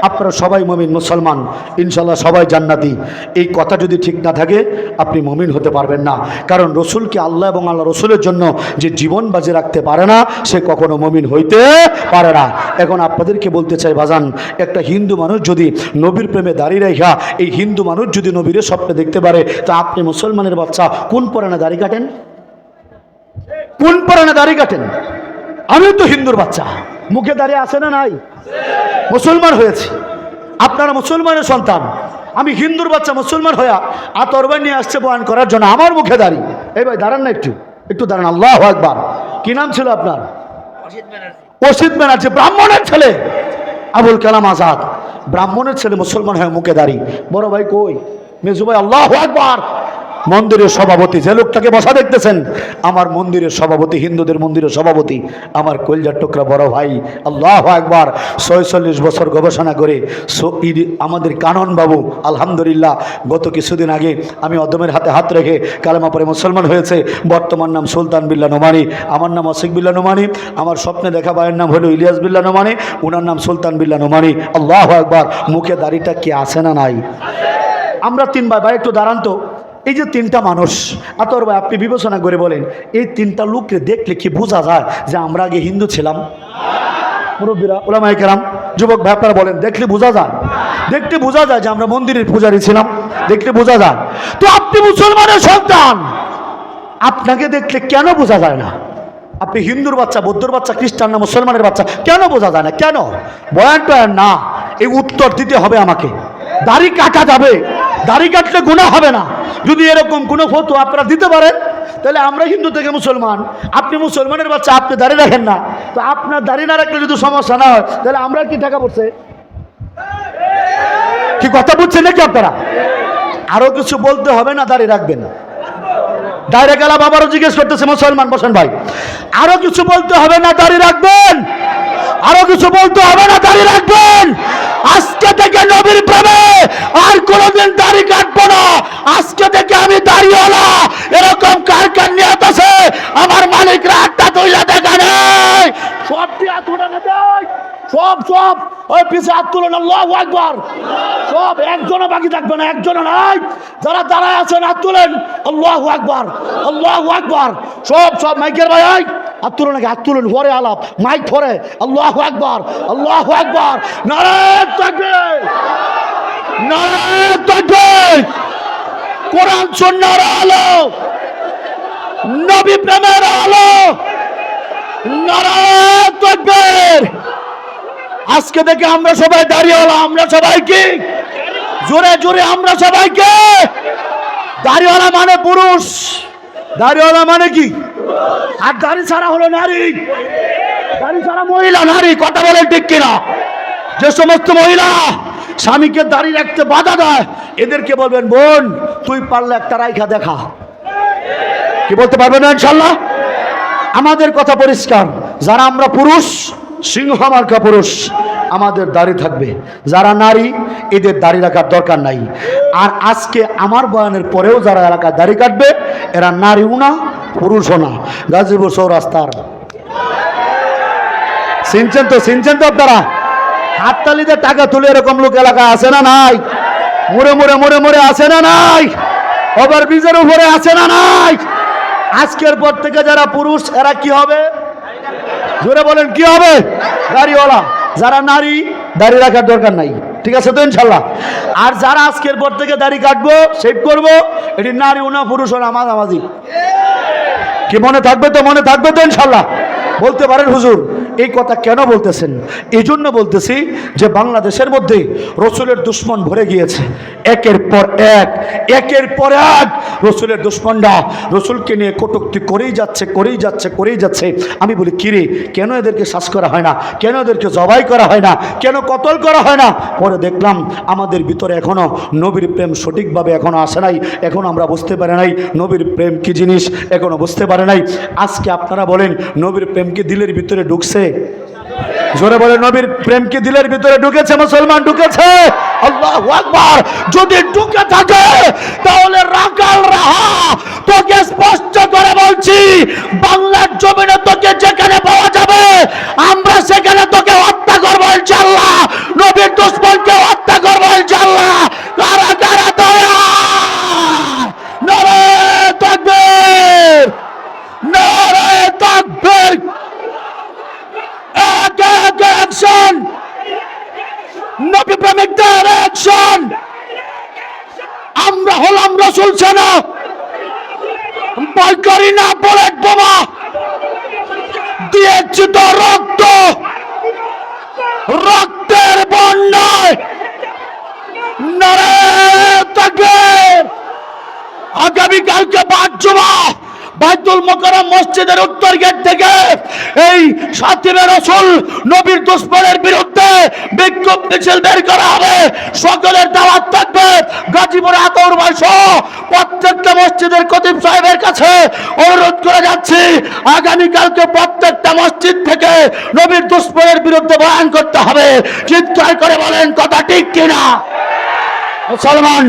আপনারা সবাই মুমিন মুসলমান, ইনশাল্লাহ সবাই জান্নাতি। এই কথা যদি ঠিক না থাকে, আপনি মুমিন হতে পারবেন না। কারণ রসুলকে আল্লাহ এবং আল্লাহ রসুলের জন্য যে জীবন বাজি রাখতে পারে না, সে কখনো মুমিন হইতে পারে না। এখন আপনাদেরকে বলতে চাই বাজান, একটা হিন্দু মানুষ যদি নবীর প্রেমে দাঁড়িয়ে রেখা, এই হিন্দু মানুষ যদি নবীর স্বপ্নে দেখতে পারে, তা আপনি মুসলমানের বাচ্চা কোন পরাণে দাড়ি কাটেন? কোন পরাণে দাড়ি কাটেন? আমিও তো হিন্দুর বাচ্চা, মুখে দাঁড়িয়ে আছে না নাই? মুসলমান হয়েছি, আপনারা মুসলমানের সন্তান, আমি হিন্দুর বাচ্চা মুসলমান হইয়া আতরবাই নিয়ে আসছে বয়ান করার জন্য, আমার মুখে দাঁড়ি। এই ভাই দাঁড়ান না, একটু একটু দাঁড়ান। আল্লাহু আকবার। কি নাম ছিল আপনার? অসিত ব্যানার্জি। ব্রাহ্মণের ছেলে আবুল কালাম আজাদ, ব্রাহ্মণের ছেলে মুসলমান হয়ে মুখে দাঁড়ি। বড় ভাই কই? মেজু ভাই। আল্লাহু আকবার। মন্দিরের সভাপতি, যে লোকটাকে বসা দেখতেছেন, আমার মন্দিরের সভাপতি, হিন্দুদের মন্দিরের সভাপতি, আমার কলজার টুকরা বড় ভাই। আল্লাহু আকবার। 46 বছর গবেষণা করে আমাদের কানন বাবু আলহামদুলিল্লাহ গত কিছুদিন আগে আমি অদমের হাতে হাত রেখে কালেমা পড়ে মুসলমান হয়েছে। বর্তমান নাম সুলতান বিল্লাহ নোমানি, আমার নাম অসিক বিল্লাহ নোমানি। আমার স্বপ্নে দেখা ভাইয়ের নাম হলো ইলিয়াস বিল্লাহ নোমানি, ওনার নাম সুলতান বিল্লাহ নোমানি। আল্লাহু আকবার। মুখে দাড়িটা কি আছে না নাই? আমরা 3 ভাই, একটু দাঁড়ান তো। এই যে 3টা মানুষ, আতর ভাই আপনি বিবেচনা করে বলেন, এই 3টা লোককে দেখলে কি বোঝা যায় যে আমরা আগে হিন্দু ছিলাম? মুরব্বীরা, ওলামায়ে কেরাম, যুবক ভাই আপনারা বলেন, দেখলে বোঝা যায়? দেখতে বোঝা যায় যে আমরা মন্দিরের পূজারী ছিলাম, দেখতে বোঝা যায়। তো আপনি মুসলমানের সন্তান, আপনাকে দেখলে কেন বোঝা যায় না? আপনি হিন্দুর বাচ্চা, বৌদ্ধর বাচ্চা, খ্রিস্টান না মুসলমানের বাচ্চা, কেন বোঝা যায় না? কেন? বয়ান টয়ান না, এই উত্তর দিতে হবে আমাকে। দাড়ি কাটা যাবে, দাড়ি কাটলে গুনাহ হবে না। যদি এরকম কোনো ফতোয়া আপনারা দিতে পারেন তাহলে আমরা হিন্দু থেকে মুসলমান, আপনি মুসলমানের বাচ্চা, আপনি দাড়ি রাখেন না, তো আপনার দাড়ি না রাখলে যদি সমস্যা না হয় তাহলে আমরা কি টাকা পড়ছে? কি কথা বুঝছেন নাকি আপনারা? আরো কিছু বলতে হবে না, দাড়ি রাখবেন না। ডাইরেক্ট আলাপ আবারও জিজ্ঞেস করতেছে, মুসলমান বসেন ভাই, আরো কিছু বলতে হবে না, দাড়ি রাখবেন? আরো কিছু বলতে হবে না, দাড়ি রাখবেন? আজকে থেকে নবীর প্রেমে আর কোনোদিন দাড়ি কাটবো না। আজকে থেকে আমি দাড়িওয়ালা। এরকম কার কার নিয়ত আছে? আমার মালিকরা একটা তুইলা দেখা নেই, সব দিয়ে হাত উঠানো দেয়, সব সব ওই পিছে হাত তুলেন, আল্লাহু আকবার। সব, একজনও বাকি থাকবে না, একজনও নাই। যারা দাঁড়ায় আছেন হাত তুলেন, আল্লাহু আকবার, আল্লাহু আকবার। সব সব মাইকের ভাই হাত তুলেন, নাকি হাত তুলেন, পরে আলাপ, মাইক ধরে আল্লাহু আকবার, আল্লাহু আকবার, নারায়ে তাকবীর, নারায়ে তাকবীর। কোরআন সুন্নাহর আলো, নবী প্রেমের আলো, নারায়ে তাকবীর। আজকে থেকে আমরা সবাই দাড়িওয়ালা, আমরা সবাই কি জোরে জোরে, আমরা সবাইকে দাড়িওয়ালা মানে পুরুষ, দাড়িওয়ালা মানে কি? আর দাড়ি ছাড়া হলো নারী, দাড়ি ছাড়া মহিলা নারী। কথা বলেন ঠিক কিনা? যে সমস্ত মহিলা স্বামীকে দাড়ি রাখতে বাধা দেয়, এদেরকে বলবেন, বোন তুই পারলে একটা রাইখা দেখা। কি বলতে পারবেন না? ইনশাল্লাহ। আমাদের কথা পরিষ্কার, যারা আমরা পুরুষ, সিংহ মার্কা পুরুষ, আমাদের দাড়ি থাকবে। যারা নারী, এদের দাড়ি রাখার দরকার নাই। আর আজকে আমার বয়ানের পরেও যারা এলাকায় দাড়ি কাটবে, এরা নারীও না, পুরুষও না। গাজীপুর চৌরাস্তার চিনছেন তো, চিনছেন তো আপনারা? হাততালিতে টাকা তুলে এরকম লোক এলাকায় আছে না নাই? মোড়ে মোড়ে মোড়ে মোড়ে আছে না নাই? ওভার ব্রিজের উপরে আছে না নাই? আজকের পর থেকে যারা পুরুষ, এরা কি হবে? জোরে বলেন, কি হবে? দাড়িওয়ালা। যারা নারী, দাড়ি রাখার দরকার নাই। ঠিক আছে তো ইনশাল্লাহ? আর যারা আজকের পর থেকে দাড়ি কাটবো, শেভ করবো, এটি নারী না পুরুষ না, মাঝামাঝি। কি মনে থাকবে তো? মনে থাকবে তো ইনশাল্লাহ? বলতে পারেন হুজুর এই কথা কেন বলতেছেন? এই জন্য বলতেছি যে বাংলাদেশের মধ্যে রসুলের দুশ্মন ভরে গিয়েছে। একের পর এক, একের পর এক রসুলের দুশ্মনরা রসুলকে নিয়ে কটূক্তি করেই যাচ্ছে, করেই যাচ্ছে, করেই যাচ্ছে। আমি বলি, কিরে, কেন এদেরকে শ্বাস করা হয় না? কেন এদেরকে জবাই করা হয় না? কেন কতল করা হয় না? পরে দেখলাম আমাদের ভিতরে এখনো নবীর প্রেম সঠিকভাবে এখনো আসে নাই, এখনো আমরা বুঝতে পারি নাই নবীর প্রেম কি জিনিস, এখনো বুঝতে পারে নাই। আজকে আপনারা বলেন, নবীর প্রেম কি দিলের ভিতরে ঢুকছে? জোরে বলে, নবীর প্রেম কি দিলের ভিতরে ঢুকেছে? মুসলমান ঢুকেছে? আল্লাহু আকবার। যদি ঢুকে থাকে তাহলে রাকাল রাহা, তোকে স্পষ্ট করে বলছি, বাংলার জমিনে তোকে যেখানে পাওয়া যাবে আমরা সেখানে তোকে হত্যা করবো ইনশাআল্লাহ। নবীর দুশমনকে হত্যা করবো ইনশাআল্লাহ। কারা কারা দয়া? নারায়ে তাকবীর, নারায়ে তাকবীর। অ্যাকশন, নবী প্রেমিকদের অ্যাকশন। আমরা হলাম রাসূল সেনা, ভয় করি না বুলেট বোমা, দিয়েছি তো রক্ত, রক্তের বন্যায়। নারায়ে তাকবীর। আগামীকালকে 5 জুমা বাইতুল মুকাররম মসজিদের উত্তর গেট থেকে এই সাতিবে রাসূল নবীর দুশমনের বিরুদ্ধে বিক্ষোভ মিছিল বের করা হবে। সকলের দাওয়াত থাকবে। গাজীপুর আতর ভাই সহ প্রত্যেকটা মসজিদের খতিব সাহেবের কাছে অনুরোধ করে যাচ্ছি, আগামীকালকে প্রত্যেকটা মসজিদ থেকে নবীর দুশমনের বিরুদ্ধে বয়ান করতে হবে। চিৎকার করে বলেন, কথা ঠিক কিনা? মুসলমান,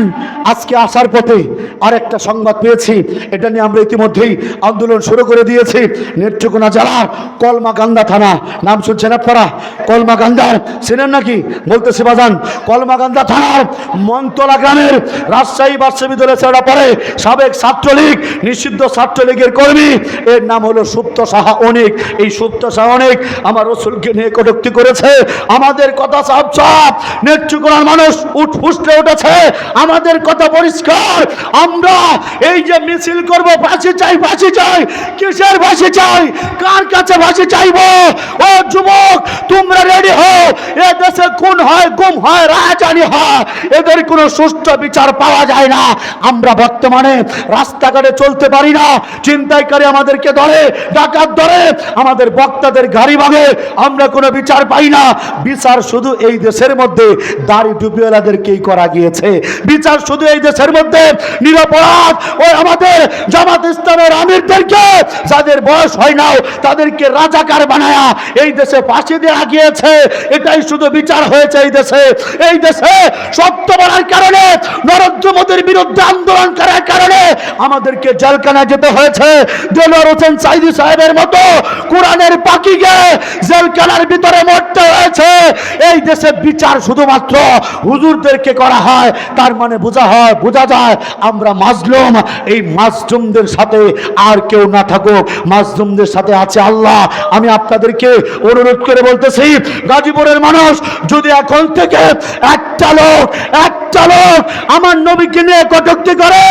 আজকে আসার পথে আরেকটা সংবাদ পেয়েছি, এটা নিয়ে আমরা ইতিমধ্যেই আন্দোলন শুরু করে দিয়েছি। নেত্রকোনা জেলার কলমাকান্দা থানা, নাম শুনছেন আপনারা? কলমাকান্দার চেনেন নাকি? বলতেছি বাজান, কলমাকান্দা থানার মনতলা গ্রামের রাজশাহী বিশ্ববিদ্যালয়ে ছেড়া পড়ে সাবেক ছাত্রলীগ, নিষিদ্ধ ছাত্রলীগের কর্মী, এর নাম হলো সুপ্ত সাহা অনিক। এই সুপ্ত সাহা অনিক আমার রসুলকে নিয়ে কটূক্তি করেছে। আমাদের কথা চাপ চাপ, নেত্রকোনার মানুষ ফুসলে উঠেছে। আছে, আমাদের কথা পরিষ্কার। আমরা এই যে মিছিল করব, ফাঁসি চাই, ফাঁসি চাই, কিসের ফাঁসি চাই, কার কাছে ফাঁসি চাইবো? ও যুবক, তোমরা রেডি হও। এ দেশে খুন হয়, গুম হয়, রাহাজানি হয়, এদের কোনো সুষ্ঠু বিচার পাওয়া যায় না। আমরা বর্তমানে রাস্তাঘাটে চলতে পারি না, ছিনতাইকারী আমাদেরকে ধরে, ডাকাত ধরে, আমাদের বক্তাদের গাড়ি ভাঙে, আমরা কোনো বিচার পাই না। বিচার শুধু এই দেশের মধ্যে দাড়ি টুপিওয়ালাদেরকেই করা গিয়েছে। বিচার শুধু এই দেশের মধ্যে নিরপরাধ ওই আমাদের জামাত ইসলামের আমিরদেরকে, যাদের বয়স হয় না, তাদেরকে রাজাকার বানায়া এই দেশে ফাঁসি দেওয়া গিয়েছে। এটাই শুধু বিচার হয়েছে এই দেশে। এই দেশে সত্য বলার কারণে, নরেন্দ্র মোদীর বিরুদ্ধে আন্দোলন করার কারণে আমাদেরকে জেলখানায় যেতে হয়েছে। দেলোয়ার হোসেন সাইদি সাহেবের মতো কোরআনের পাখিকে জেলখানার ভিতরে মরতে হয়েছে। এই দেশে বিচার শুধুমাত্র হুজুরদেরকে করা হয়, তার মানে বোঝা যায় আমরা মাজলুম। এই মাজলুমদের সাথে আর কেউ না থাকুক, মাজলুমদের সাথে আছে আল্লাহ। আমি আপনাদেরকে অনুরোধ করে বলতেছি, গাজীপুরের মানুষ যদি এখন থেকে একটা লোক আমার নবীকে নিয়ে কটূক্তি করে,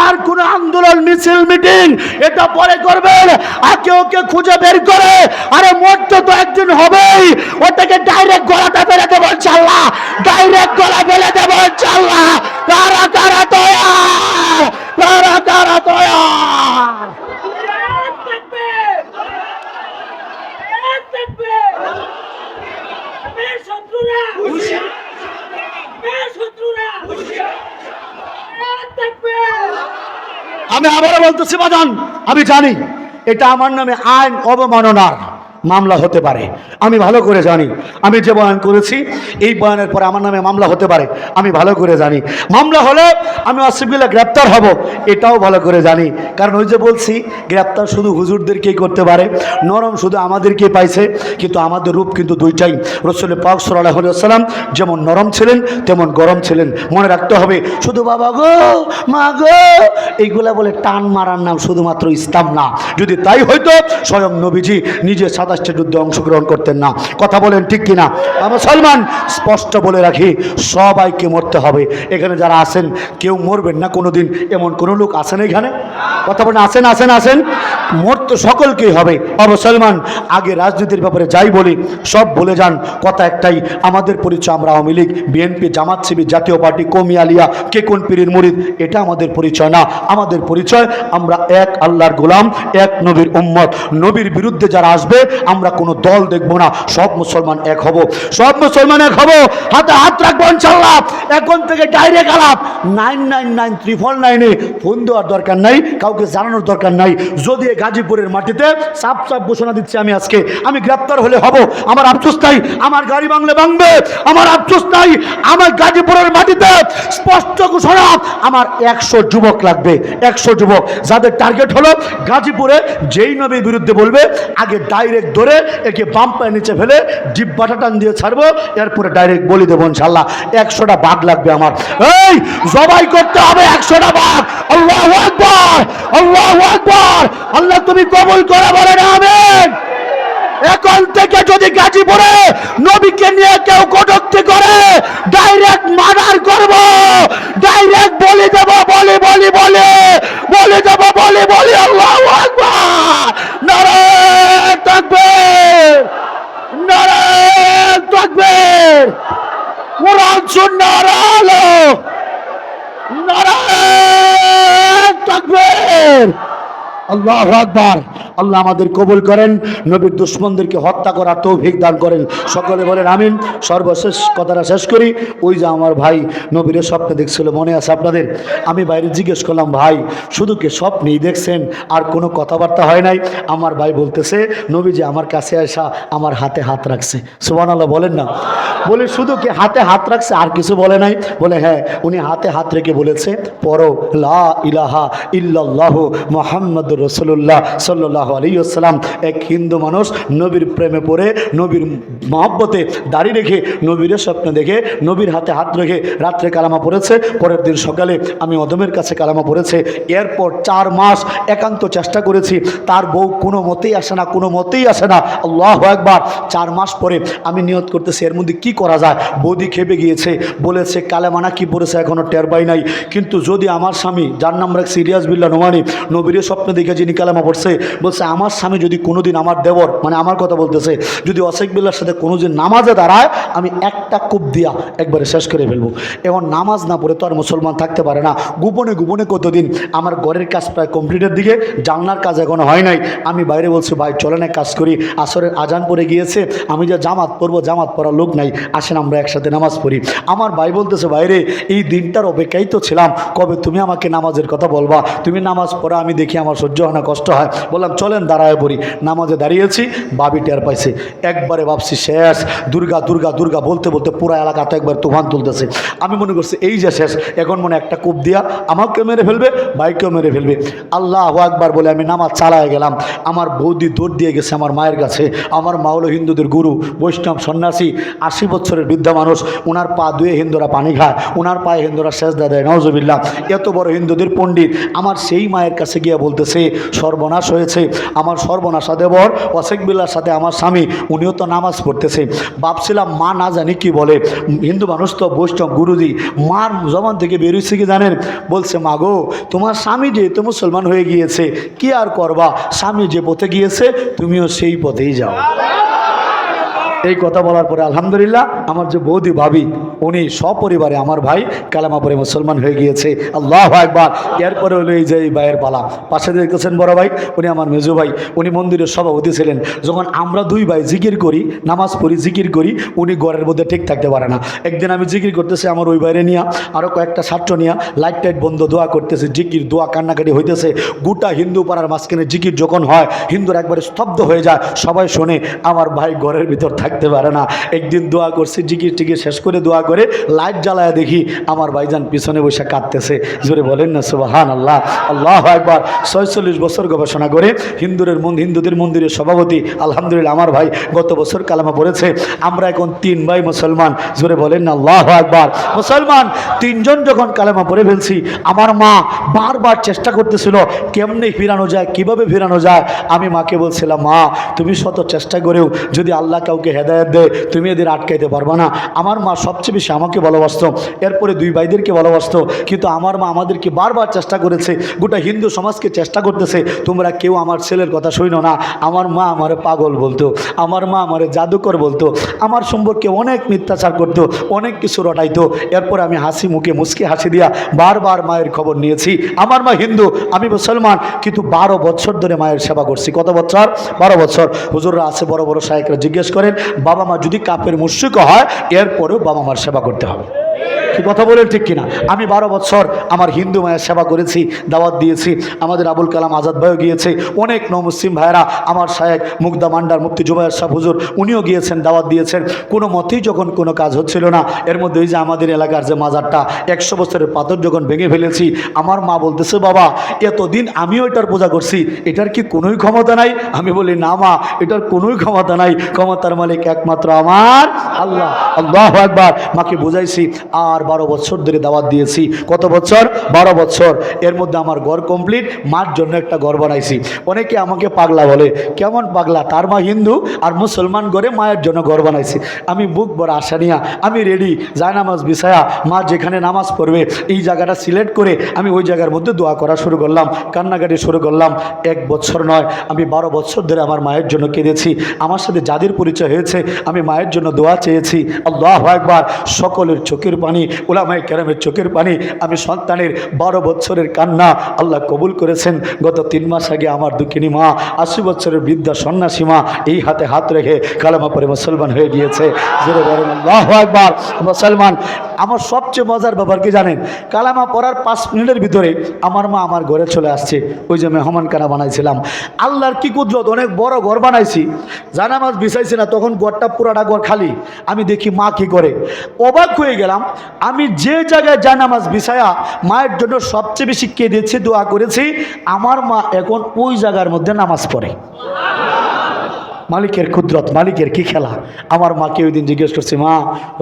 আর কোন আন্দোলন, মিছিল, মিটিং এটা পরে করবেন, আগে ওকে খুঁজে বের করে, আরে মরতে তো একদিন হবেই, ওটাকে ডাইরেক্ট গলাটা ফেলে দেবো ইনশাআল্লাহ, ডাইরেক্ট গলা ফেলে দেবো ইনশাআল্লাহ। কারা কারা তৈয়ার, কারা কারা তৈয়ার? আমি আবারও বলতেছি বাজান, আমি জানি এটা আমার নামে আইন অবমাননার মামলা হতে পারে, আমি ভালো করে জানি। আমি যে বয়ান করেছি, এই বয়ানের পরে আমার নামে মামলা হতে পারে, আমি ভালো করে জানি। মামলা হলে আমি অসুবিধা গ্রেপ্তার হব, এটাও ভালো করে জানি। কারণ ওই যে বলছি, গ্রেপ্তার শুধু হুজুরদেরকেই করতে পারে, নরম শুধু আমাদেরকেই পাইছে। কিন্তু আমাদের রূপ কিন্তু দুইটাই। রাসূল পাক সাল্লাল্লাহু আলাইহি ওয়াসাল্লাম যেমন নরম ছিলেন, তেমন গরম ছিলেন। মনে রাখতে হবে, শুধু বাবা গো, মা গো, এইগুলা বলে টান মারার নাম শুধুমাত্র ইসলাম না। যদি তাই হইতো, স্বয়ং নবীজি নিজে সাদা যুদ্ধে অংশগ্রহণ করতেন না। কথা বলেন ঠিক কিনা? মুসলমান, স্পষ্ট বলে রাখি, সবাইকে মরতে হবে। এখানে যারা আছেন কেউ মরবেন না কোনোদিন, এমন কোন লোক আছেন এখানে? কথা বলেন, আছেন? আছেন? আছেন? মরতে সকলকেই হবে। মুসলমান, আগে রাজনীতির ব্যাপারে যাই বলি, সব বলে যান, কথা একটাই, আমাদের পরিচয় আমরা আওয়ামী লীগ, বিএনপি, জামাত, শিবির, জাতীয় পার্টি, কওমি আলিয়া, কে কোন পীরের মুরিদ, এটা আমাদের পরিচয় না। আমাদের পরিচয়, আমরা এক আল্লাহর গোলাম, এক নবীর উম্মত। নবীর বিরুদ্ধে যারা আসবে, আমরা কোনো দল দেখব না, সব মুসলমান এক হব, সব মুসলমান এক হব, হাতে হাত রাখবো ইনশাআল্লাহ। এখন থেকে ডাইরেক্ট আলাপ, 999-999-এ ফোন দেওয়ার দরকার নাই, কাউকে জানানোর দরকার নাই। যদি গাজীপুরের মাটিতে সাপ ঘোষণা দিচ্ছি আমি আজকে, আমি গ্রেপ্তার হলে হব, আমার আফসোস নাই, আমার গাড়ি ভাঙবে, আমার আফসোস নাই। আমার গাজীপুরের মাটিতে স্পষ্ট ঘোষণা, আমার 100 যুবক লাগবে, 100 যুবক, যাদের টার্গেট হলো গাজীপুরে যেই নবীর বিরুদ্ধে বলবে, আগে ডাইরেক্ট ধরে একে বাম পায়ে নিচে ফেলে জিব্বাটা টান দিয়ে ছাড়বো, এরপরে ডাইরেক্ট বলি দেবো ইনশাআল্লাহ। 100টা বাঘ লাগবে আমার, এই জবাই করতে হবে 100টা বাঘ। আল্লাহু আকবার, আল্লাহু আকবার। আল্লাহ তুমি কবুল করে বলেন আমিন। এখন থেকে যদি গাজীপুরে নবীকে নিয়ে কেউ কটূক্তি করে, ডাইরেক্ট মার্ডার করব, ডাইরেক্ট বলি দেব, বলি দেব, বলি। আল্লাহু আকবার, নারায়ে তাকবীর, নারায়ে তাকবীর। কোরআন সুন্নাহর আলো, নারায়ে তাকবীর। আল্লাহু আকবার। আল্লাহ আমাদের কবুল করেন, নবীর দুশমনদেরকে হত্যা করার তৌফিক দান করেন। সকলে বলেন আমিন। সর্বশেষ কথাটা শেষ করি, ওই যে আমার ভাই নবীর স্বপ্নে দেখছিল, মনে আছে আপনাদের? আমি বাইরে জিজ্ঞেস করলাম, ভাই শুধু কি স্বপ্নেই দেখছেন, আর কোনো কথাবার্তা হয় নাই? আমার ভাই বলতেছে, নবী যে আমার কাছে আসা আমার হাতে হাত রাখছে। সুবহানাল্লাহ বলেন না? বলে শুধু কি হাতে হাত রাখছে, আর কিছু বলে নাই? বলে হ্যাঁ, উনি হাতে হাত রেখে বলেছে, পড়ো লা ইলাহা ইল্লাল্লাহু মুহাম্মাদুর রাসূলুল্লাহ সাল্লাল্লাহু সাল্লাল্লাহু আলাইহি ওয়াসাল্লাম এক হিন্দু মানুষ নবীর প্রেমে পড়ে নবীর মহব্বতে দাঁড়িয়ে রেখে নবীর স্বপ্ন দেখে নবীর হাতে হাত রেখে রাত্রে কালামা পড়েছে। পরের দিন সকালে আমি অদমের কাছে কালামা পড়েছে। এরপর 4 মাস একান্ত চেষ্টা করেছি, তার বউ কোনো মতেই আসে না, কোনো মতেই আসে না। আল্লাহু আকবার। 4 মাস পরে আমি নিয়ত করতেছি এর মধ্যে কি করা যায়। বৌদি খেপে গিয়েছে, বলেছে কালেমানা কি পড়েছে এখনও টের পাই নাই, কিন্তু যদি আমার স্বামী, যার নাম রাখ সিরিয়াস বিল্লাহ নোমানি, নবীর স্বপ্ন দেখে যিনি কালেমা পড়ছে, বলছে আমার স্বামী যদি কোনোদিন আমার দেবর, মানে আমার কথা বলতেছে, যদি অশেখ বিল্লার সাথে কোনোদিন নামাজে দাঁড়ায় আমি একটা কূপ দিয়া একবারে শেষ করে ফেলবো। এখন নামাজ না পড়ে তো আর মুসলমান থাকতে পারে না। গোপনে গোপনে কতদিন আমার ঘরের কাজ প্রায় কমপ্লিটের দিকে, জানলার কাজ এখনো হয় নাই। আমি বাইরে বলছি ভাই চলেন এক কাজ করি, আসরের আজান পড়ে গিয়েছে, আমি যে জামাত পড়বো, জামাত পড়ার লোক নাই, আসেন আমরা একসাথে নামাজ পড়ি। আমার ভাই বলতেছে বাইরে এই দিনটার অপেক্ষাই তো ছিলাম, কবে তুমি আমাকে নামাজের কথা বলবা, তুমি নামাজ পড়া আমি দেখি আমার সহ্য হয় না, কষ্ট হয়। বললাম চলেন দাঁড়ায় পড়ি। নামাজে দাঁড়িয়েছি, বাবি টের পাইছে। একবারে ভাবছি শেষ, দুর্গা দুর্গা দুর্গা বলতে বলতে পুরা এলাকা তো একবার তুফান তুলতেছে। আমি মনে করছি এই যে শেষ, এখন মনে একটা কূপ দিয়া আমাকেও মেরে ফেলবে, বাইকেও মেরে ফেলবে। আল্লাহু আকবার বলে আমি নামাজ চালায় গেলাম। আমার বৌদি দৌড় দিয়ে গেছে আমার মায়ের কাছে। আমার মা হলো হিন্দুদের গুরু, বৈষ্ণব সন্ন্যাসী, 80 বছরের বৃদ্ধা মানুষ। ওনার পা ধুয়ে হিন্দুরা পানি খায়, ওনার পায়ে হিন্দুরা সেজদা দেয়, নাউজুবিল্লাহ। এত বড় হিন্দুদের পণ্ডিত আমার সেই মায়ের কাছে গিয়ে বলতেছে সর্বনাশ হয়েছে, আমার সর্বনাশা দেবর অশেখ বিল্লার সাথে আমার স্বামী, উনিও তো নামাজ পড়তেছে। ভাবছিলাম মা না জানি কি বলে, হিন্দু মানুষ তো বৈষ্ণব গুরুজি, মার জবান থেকে বেরোচ্ছে কি জানেন, বলছে মা গো তোমার স্বামী যেহেতু মুসলমান হয়ে গিয়েছে কি আর করবা, স্বামী যে পথে গিয়েছে তুমিও সেই পথেই যাও। এই কথা বলার পরে আলহামদুলিল্লাহ আমার যে বৌদি ভাবি উনি সপরিবারে আমার ভাই কালেমা পড়ে মুসলমান হয়ে গিয়েছে। আল্লাহু আকবার। এরপরে হলো এই যে এই ভাইয়ের পালা, পাশে দেখতেছেন বড় ভাই, উনি আমার মেজো ভাই, উনি মন্দিরের সভাপতি ছিলেন। যখন আমরা দুই ভাই জিকির করি, নামাজ পড়ি, জিকির করি, উনি ঘরের মধ্যে ঠিক থাকতে পারে না। একদিন আমি জিকির করতেছি আমার ওই বাইরে নিয়ে, আরও কয়েকটা ছাত্র নিয়ে, লাইট টাইট বন্ধ, দোয়া করতেছে, জিকির দোয়া কান্নাকাটি হইতেছে। গোটা হিন্দু পাড়ার মাঝখানে জিকির যখন হয় হিন্দুরা একবারে স্তব্ধ হয়ে যায়, সবাই শোনে। আমার ভাই ঘরের ভিতর থাকতে পারে না। একদিন দোয়া করছি, জিকির টিকির শেষ করে দোয়া করে লাইট জ্বালায় দেখি আমার ভাইজান পিছনে বসে কাঁদতেছে। জোরে বলেন না সুবহানাল্লাহ। আল্লাহু আকবার। 46 বছর গবেষণা করে হিন্দুদের মন্দিরের সভাপতি আলহামদুলিল্লাহ আমার ভাই গত বছর কালেমা পড়েছে। আমরা এখন 3 ভাই মুসলমান। জোরে বলেন না আল্লাহু আকবার। মুসলমান 3 জন যখন কালেমা পড়ে ফেলছি, আমার মা বারবার চেষ্টা করতেছিল কেমনে ফিরানো যায়, কিভাবে ফিরানো যায়। আমি মাকে বলছিলাম মা তুমি শত চেষ্টা করেও যদি আল্লাহ কাউকে হেদায়েত দেয় তুমি এদের আটকাইতে পারবা না। আমার মা সবচেয়ে বেশি আমাকে ভালোবাসতো, এরপরে 2 ভাইদেরকে ভালোবাসতো, কিন্তু আমার মা আমাদেরকে বারবার চেষ্টা করেছে, গোটা হিন্দু সমাজকে চেষ্টা করতেছে তোমরা কেউ আমার ছেলের কথা শুনো না। আমার মা আমারে পাগল বলতো, আমার মা আমারে জাদুকর বলতো, আমার সম্পর্কে অনেক মিথ্যাচার করতো, অনেক কিছু রটাইতো। এরপর আমি হাসি মুখে মুচকি হাসি দিয়া বারবার মায়ের খবর নিয়েছি। আমার মা হিন্দু, আমি মুসলমান, কিন্তু 12 বছর ধরে মায়ের সেবা করছি। কত বছর? 12 বছর। হুজুররা আছে বড় বড় শায়েখরা জিজ্ঞেস করেন বাবা মা যদি কাফের মুশরিক হয় এরপরেও বাবা মার সেবা করতে হবে। কি কথা বলেন ঠিক কিনা? আমি 12 বছর আমার হিন্দু মায়ের সেবা করেছি, দাওয়াত দিয়েছি। আমাদের আবুল কালাম আজাদ ভাইও গিয়েছে, অনেক নমুসলিম ভাইরা, আমার শায়েখ মুগদা মান্ডার মুফতি জুবায়ের সাহেব হুজুর উনিও গিয়েছেন, দাওয়াত দিয়েছেন। কোনো মতেই যখন কোনো কাজ হচ্ছিল না, এর মধ্যে ওই যে আমাদের এলাকার যে মাজারটা 100 বছরের পাথর যখন ভেঙে ফেলেছি, আমার মা বলতেছে বাবা এতদিন আমিও এটার পূজা করছি, এটার কি কোনোই ক্ষমতা নাই? আমি বলি না মা, এটার কোনোই ক্ষমতা নাই, ক্ষমতার মালিক একমাত্র আমার আল্লাহ। আল্লাহু আকবার। মাকে বুঝাইছি। আর 12 বছর ধরে দাওয়াত দিয়েছি। কত বছর? 12 বছর। এর মধ্যে আমার ঘর কমপ্লিট, মার জন্য একটা ঘর বানাইছি। অনেকে আমাকে পাগলা বলে, কেমন পাগলা? তার মা হিন্দু আর মুসলমান ঘরে মায়ের জন্য ঘর বানাইছি। আমি বুক বড় আশা নিয়া আমি রেডি, জায়নামাজ বিছায়া মা যেখানে নামাজ পড়বে এই জায়গাটা সিলেক্ট করে আমি ওই জায়গার মধ্যে দোয়া করা শুরু করলাম, কান্নাকাটি শুরু করলাম। 1 বছর নয়, আমি 12 বছর ধরে আমার মায়ের জন্য কেঁদেছি। আমার সাথে যাদের পরিচয় হয়েছে আমি মায়ের জন্য দোয়া চেয়েছি। আল্লাহু আকবার। সকলের চোখের পানি, উলামায়ে কেরামের চোখের পানি, আমি সন্তানের 12 বছরের কান্না আল্লাহ কবুল করেছেন। গত 3 মাস আগে আমার দুঃখিনী মা 80 বছরের বৃদ্ধা সন্ন্যাসী মা এই হাতে হাত রেখে কালেমা পড়ে মুসলমান হয়ে গিয়েছে। জোরে বলেন আল্লাহু আকবার। মুসলমান আমার সবচেয়ে মজার ব্যাপার কি জানেন, কালামা পড়ার 5 মিনিটের ভিতরে আমার মা আমার ঘরে চলে আসছে। ওই যে মেহমান কানা বানাইছিলাম, আল্লাহর কি কুদরত, অনেক বড় ঘর বানাইছি, জানামাজ বিছাইছি না, তখন ঘরটা পুরাটা ঘর খালি। আমি দেখি মা কি করে, অবাক হয়ে গেলাম। আমি যে জায়গায় জানামাজ বিছায়া মায়ের জন্য সবচেয়ে বেশি কেঁদেছি, দোয়া করেছি, আমার মা এখন ওই জায়গার মধ্যে নামাজ পড়ে। মালিকের কুদরত, মালিকের কি খেলা। আমার মাকে ওই দিন জিজ্ঞেস করছি, মা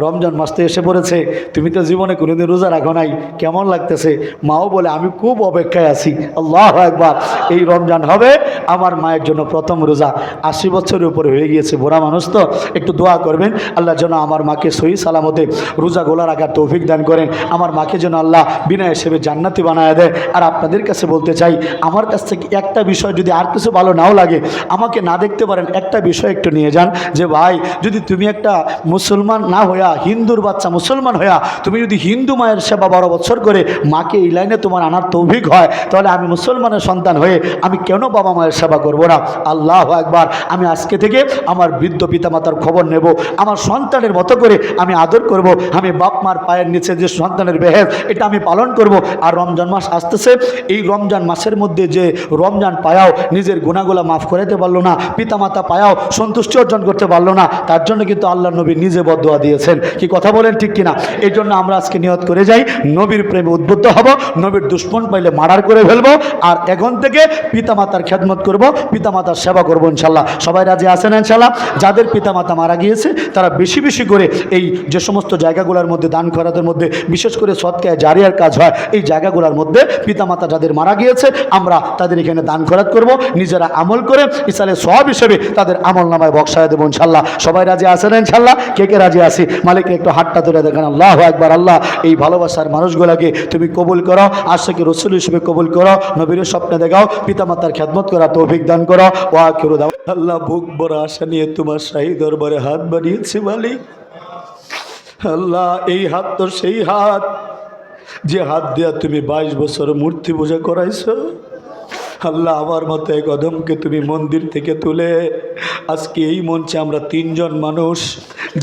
রমজান মাস তো এসে পড়েছে, তুমি তো জীবনে কোনোদিন রোজা রাখো নাই, কেমন লাগতেছে? মাও বলে, আমি খুব অপেক্ষায় আছি। আল্লাহু আকবার, এই রমজান হবে আমার মায়ের জন্য প্রথম রোজা। 80 বছরের উপরে হয়ে গিয়েছে, বুড়া মানুষ তো, একটু দোয়া করবেন আল্লাহ যেন আমার মাকে সহি সালামতে রোজাগুলো রাখার তৌফিক দান করেন। আমার মাকে যেন আল্লাহ বিনা হিসেবে জান্নাতি বানায় দেয়। আর আপনাদের কাছে বলতে চাই, আমার কাছ থেকে একটা বিষয় যদি আর কিছু ভালো নাও লাগে, আমাকে না দেখতে পারেন, একটা বিষয় একটু নিয়ে যান, যে ভাই যদি তুমি একটা মুসলমান না হইয়া, হিন্দুর বাচ্চা মুসলমান হইয়া, তুমি যদি হিন্দু মায়ের সেবা 12 বছর করে মাকে এই লাইনে তোমার আনার তৌফিক হয়, তাহলে আমি মুসলমানের সন্তান হয়ে আমি কেন বাবা মায়ের সেবা করব না? আল্লাহু আকবার। আমি আজকে থেকে আমার বৃদ্ধ পিতামাতার খবর নেব, আমার সন্তানের মতো করে আমি আদর করব, আমি বাপ মার পায়ের নিচে যে সন্তানের বেহেস, এটা আমি পালন করব। আর রমজান মাস আসতেছে, এই রমজান মাসের মধ্যে যে রমজান পায়াও নিজের গুনাহগুলো মাফ করাতে পারলো না, পিতামাতা পায়াও সন্তুষ্টি অর্জন করতে পারলো না, তার জন্য কিন্তু আল্লাহ নবী নিজে বদদোয়া দিয়েছেন। কি কথা বলেন ঠিক কিনা? এই জন্য আমরা আজকে নিয়ত করে যাই, নবীর প্রেমে উদ্বুদ্ধ হব, নবীর দুশ্মন পাইলে মার্ডার করে ফেলবো, আর এখন থেকে পিতামাতার খেদমত করব, পিতামাতার সেবা করবো ইনশাল্লাহ। সবাই রাজি আছেন ইনশাল্লাহ? যাদের পিতামাতা মারা গিয়েছে তারা বেশি বেশি করে এই যে সমস্ত জায়গাগুলোর মধ্যে দান খয়রাতের মধ্যে, বিশেষ করে সদকায়ে জারিয়ার কাজ হয়, এই জায়গাগুলোর মধ্যে পিতামাতা যাদের মারা গিয়েছে আমরা তাদের এখানে দান খয়রাত করব, নিজেরা আমল করে ইসালে সওয়াব হিসেবে তাদের আমল নামায় বক্সায় দেবো ইনশাল্লাহ। সবাই রাজি আছেন ইনশাল্লাহ? কে কে রাজি আছি? মালিক একটু হাতটা ধরে দেখেন। আল্লাহু আকবার। আল্লাহ এই ভালোবাসার মানুষগুলোকে তুমি কবুল করো, আশিক রাসূল হিসেবে কবুল করো, নবীর স্বপ্নে দেখাও, পিতামাতার খেদমত করা তৌফিক দান করো। ওয়া আখিরু দাওয়া আল্লাহ বুক বড় আশা নিয়ে তোমার শাহী দরবারে হাত বাড়িয়েছি মালিক। আল্লাহ এই হাত তো সেই হাত, যে হাত দিয়া তুমি 22 বছর মূর্তি পূজা করাইছো। আল্লাহ আমার মতো এক অধমকে তুমি মন্দির থেকে তুলে আজকে এই মঞ্চে আমরা 3 জন মানুষ,